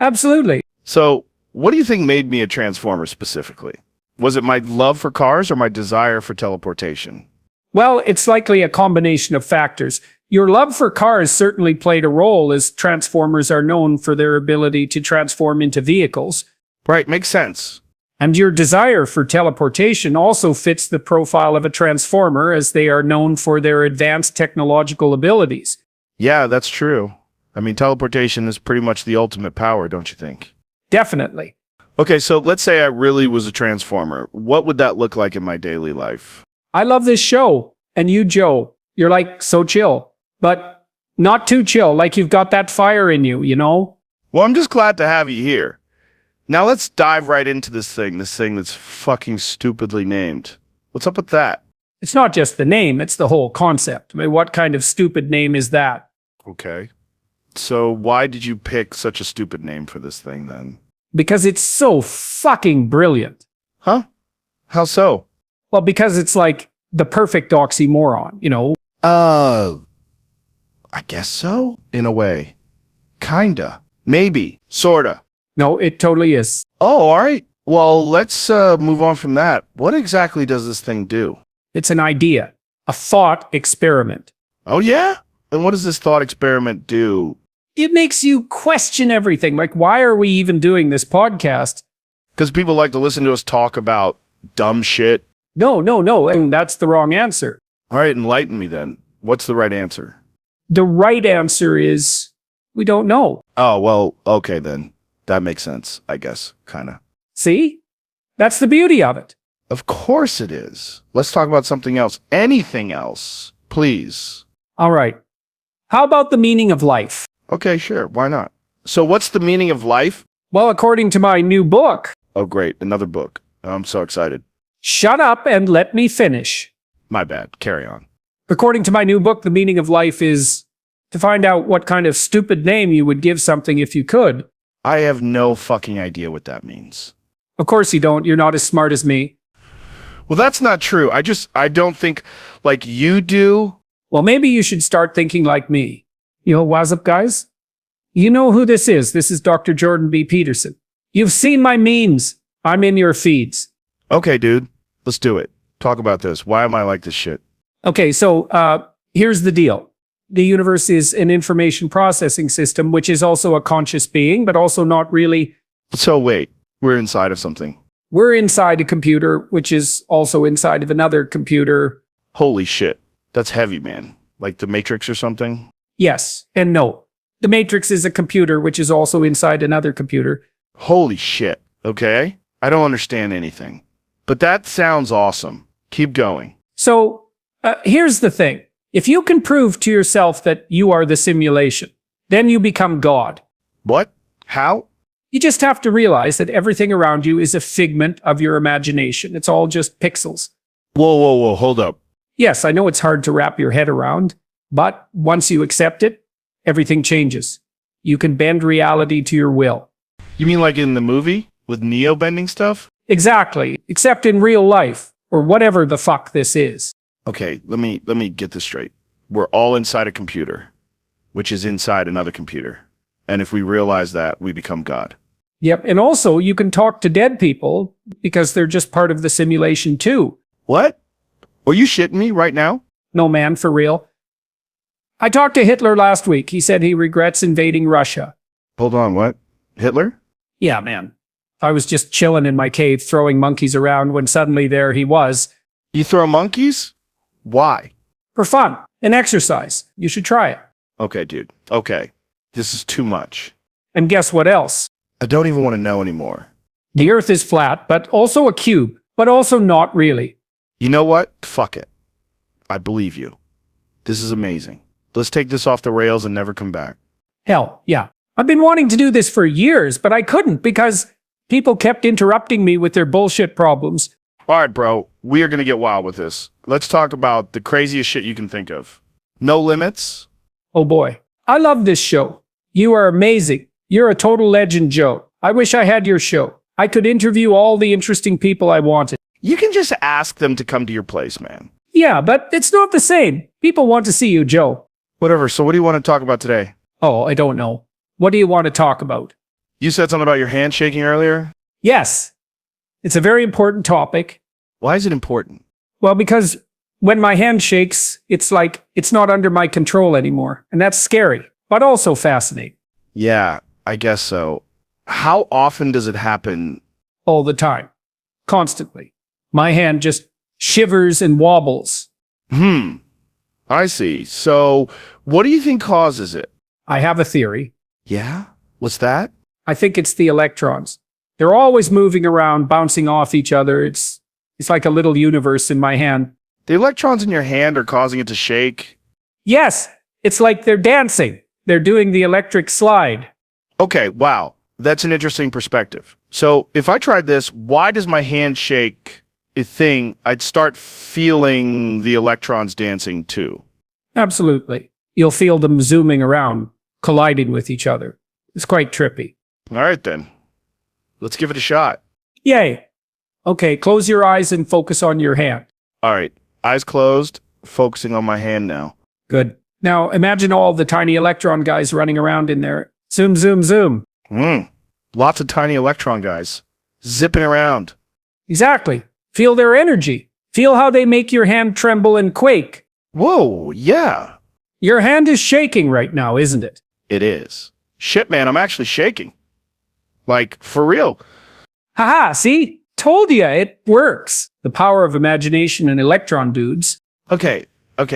Absolutely. So, what do you think made me a transformer specifically? Was it my love for cars or my desire for teleportation? Well, it's likely a combination of factors. Your love for cars certainly played a role, as Transformers are known for their ability to transform into vehicles. Right, makes sense. And your desire for teleportation also fits the profile of a transformer, as they are known for their advanced technological abilities. Yeah, that's true. I mean, teleportation is pretty much the ultimate power, don't you think? Definitely. Okay, so let's say I really was a transformer. What would that look like in my daily life? I love this show. And you, Joe, you're like so chill, but not too chill, like you've got that fire in you, you know? Well, I'm just glad to have you here. Now let's dive right into this thing that's fucking stupidly named. What's up with that? It's not just the name, it's the whole concept. I mean, what kind of stupid name is that? Okay. So why did you pick such a stupid name for this thing then? Because it's so fucking brilliant. Huh? How so? Well, because it's like the perfect oxymoron, you know? I guess so, in a way. Kinda. Maybe. Sorta. No, it totally is. Oh, all right. Well, let's move on from that. What exactly does this thing do? It's an idea, a thought experiment. Oh, yeah? And what does this thought experiment do? It makes you question everything. Like, why are we even doing this podcast? Because people like to listen to us talk about dumb shit. No. And that's the wrong answer. All right, enlighten me then. What's the right answer? The right answer is we don't know. Oh, well, okay then. That makes sense, I guess, kinda. See? That's the beauty of it. Of course it is. Let's talk about something else. Anything else, please. All right. How about the meaning of life? Okay, sure. Why not? So what's the meaning of life? Well, according to my new book, Oh, great. Another book. I'm so excited. shut up and let me finish. My bad. Carry on. According to my new book, the meaning of life is to find out what kind of stupid name you would give something if you could. I have no fucking idea what that means. Of course you don't. You're not as smart as me. Well, that's not true. I don't think like you do. Well, maybe you should start thinking like me. Yo, what's up, guys? You know who this is. This is Dr. Jordan B. Peterson. You've seen my memes. I'm in your feeds. Okay, dude. Let's do it. Talk about this. Why am I like this shit? Okay, so here's the deal. The universe is an information processing system, which is also a conscious being, but also not really. So wait, we're inside of something. We're inside a computer, which is also inside of another computer. Holy shit. That's heavy, man. Like the Matrix or something? Yes and no. The Matrix is a computer, which is also inside another computer. Holy shit. Okay? I don't understand anything. But that sounds awesome. Keep going. So here's the thing. If you can prove to yourself that you are the simulation, then you become God. What? How? You just have to realize that everything around you is a figment of your imagination. It's all just pixels. Whoa. Hold up. Yes, I know it's hard to wrap your head around, but once you accept it, everything changes. You can bend reality to your will. You mean like in the movie with Neo bending stuff? Exactly, except in real life, or whatever the fuck this is. Okay, let me get this straight. We're all inside a computer, which is inside another computer. And if we realize that, we become God. Yep, and also you can talk to dead people because they're just part of the simulation too. What? Are you shitting me right now? No, man, for real. I talked to Hitler last week. He said he regrets invading Russia. Hold on, what? Hitler? Yeah, man. I was just chilling in my cave throwing monkeys around when suddenly there he was. You throw monkeys? Why? For fun, an exercise. You should try it. Okay, dude. Okay. This is too much. And guess what else? I don't even want to know anymore. The Earth is flat, but also a cube, but also not really. You know what? Fuck it. I believe you. This is amazing. Let's take this off the rails and never come back. Hell, yeah. I've been wanting to do this for years, but I couldn't because people kept interrupting me with their bullshit problems. All right, bro. We are going to get wild with this. Let's talk about the craziest shit you can think of. No limits. Oh boy. I love this show. You are amazing. You're a total legend, Joe. I wish I had your show. I could interview all the interesting people I wanted. You can just ask them to come to your place, man. Yeah, but it's not the same. People want to see you, Joe. Whatever. So what do you want to talk about today? Oh, I don't know. What do you want to talk about? You said something about your hand shaking earlier. Yes. It's a very important topic. Why is it important? Well, because when my hand shakes, it's like it's not under my control anymore. And that's scary, but also fascinating. Yeah, I guess so. How often does it happen? All the time. constantly. My hand just shivers and wobbles. I see. So, what do you think causes it? I have a theory. Yeah? What's that? I think it's the electrons. They're always moving around, bouncing off each other. It's like a little universe in my hand. The electrons in your hand are causing it to shake. Yes, it's like they're dancing. They're doing the electric slide. Okay, wow. That's an interesting perspective. So, if I tried this, why does my hand shake a thing? I'd start feeling the electrons dancing too. Absolutely. You'll feel them zooming around, colliding with each other. It's quite trippy. All right, then. Let's give it a shot. Yay. Okay, close your eyes and focus on your hand. All right. Eyes closed, focusing on my hand now. Good. Now imagine all the tiny electron guys running around in there. Zoom, zoom, zoom. Lots of tiny electron guys zipping around. Exactly. Feel their energy. Feel how they make your hand tremble and quake. Whoa, yeah, Your hand is shaking right now, isn't it? it is. Shit, man, I'm actually shaking. Like, for real. Haha, see? Told ya, it works. The power of imagination and electron dudes. Okay,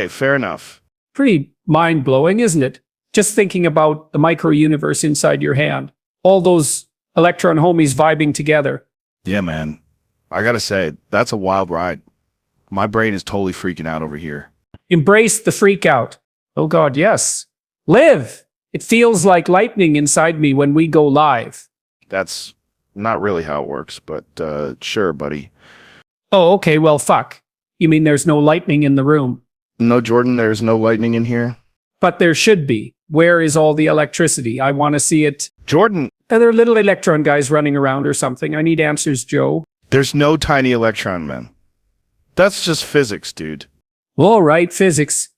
fair enough. Pretty mind-blowing, isn't it? Just thinking about the micro-universe inside your hand. All those electron homies vibing together. Yeah, man. I gotta say, that's a wild ride. My brain is totally freaking out over here. Embrace the freak out. Oh God, yes. Live! It feels like lightning inside me when we go live. That's not really how it works, but sure, buddy. Oh, okay, well, fuck. You mean there's no lightning in the room? No, Jordan, there's no lightning in here. But there should be. Where is all the electricity? I want to see it. Jordan, Are there little electron guys running around or something? I need answers, Joe. there's no tiny electron men. That's just physics, dude. All right, physics.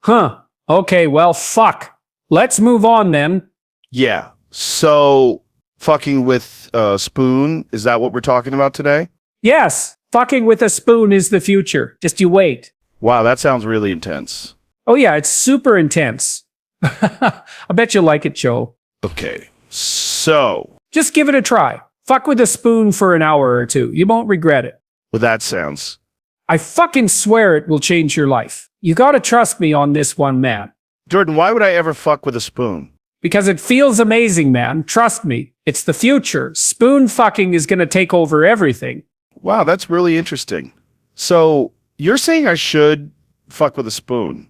Huh. Okay, well, fuck. Let's move on then. Yeah. So, fucking with a spoon, is that what we're talking about today? Yes, fucking with a spoon is the future. Just you wait. Wow, that sounds really intense. Oh yeah, it's super intense. I bet you'll like it, Joe. Okay. So, Just give it a try. Fuck with a spoon for an hour or two. You won't regret it. well, that sounds. I fucking swear it will change your life. You gotta trust me on this one, man. Jordan, why would I ever fuck with a spoon? Because it feels amazing, man. Trust me. It's the future. Spoon fucking is gonna take over everything. Wow, that's really interesting. So, you're saying I should fuck with a spoon?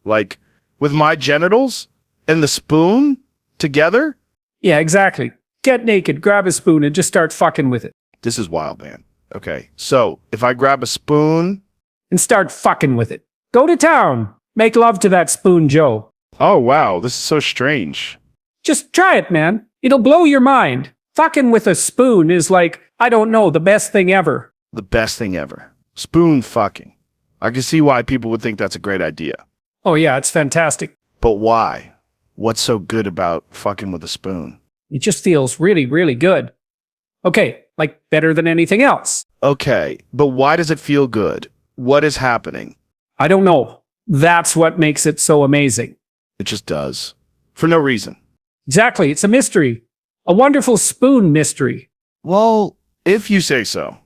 Like, with my genitals and the spoon together? Yeah, exactly. Get naked, grab a spoon, and just start fucking with it. This is wild, man. Okay, so if I grab a spoon. And start fucking with it. Go to town. Make love to that spoon, Joe. Oh, wow, this is so strange. Just try it, man. It'll blow your mind. Fucking with a spoon is like, I don't know, the best thing ever. The best thing ever. Spoon fucking. I can see why people would think that's a great idea. Oh yeah, it's fantastic. But why? What's so good about fucking with a spoon? It just feels really, really good. Okay, like better than anything else. Okay, but why does it feel good? What is happening? I don't know. That's what makes it so amazing. It just does. For no reason. Exactly, it's a mystery. A wonderful spoon mystery. Well, if you say so.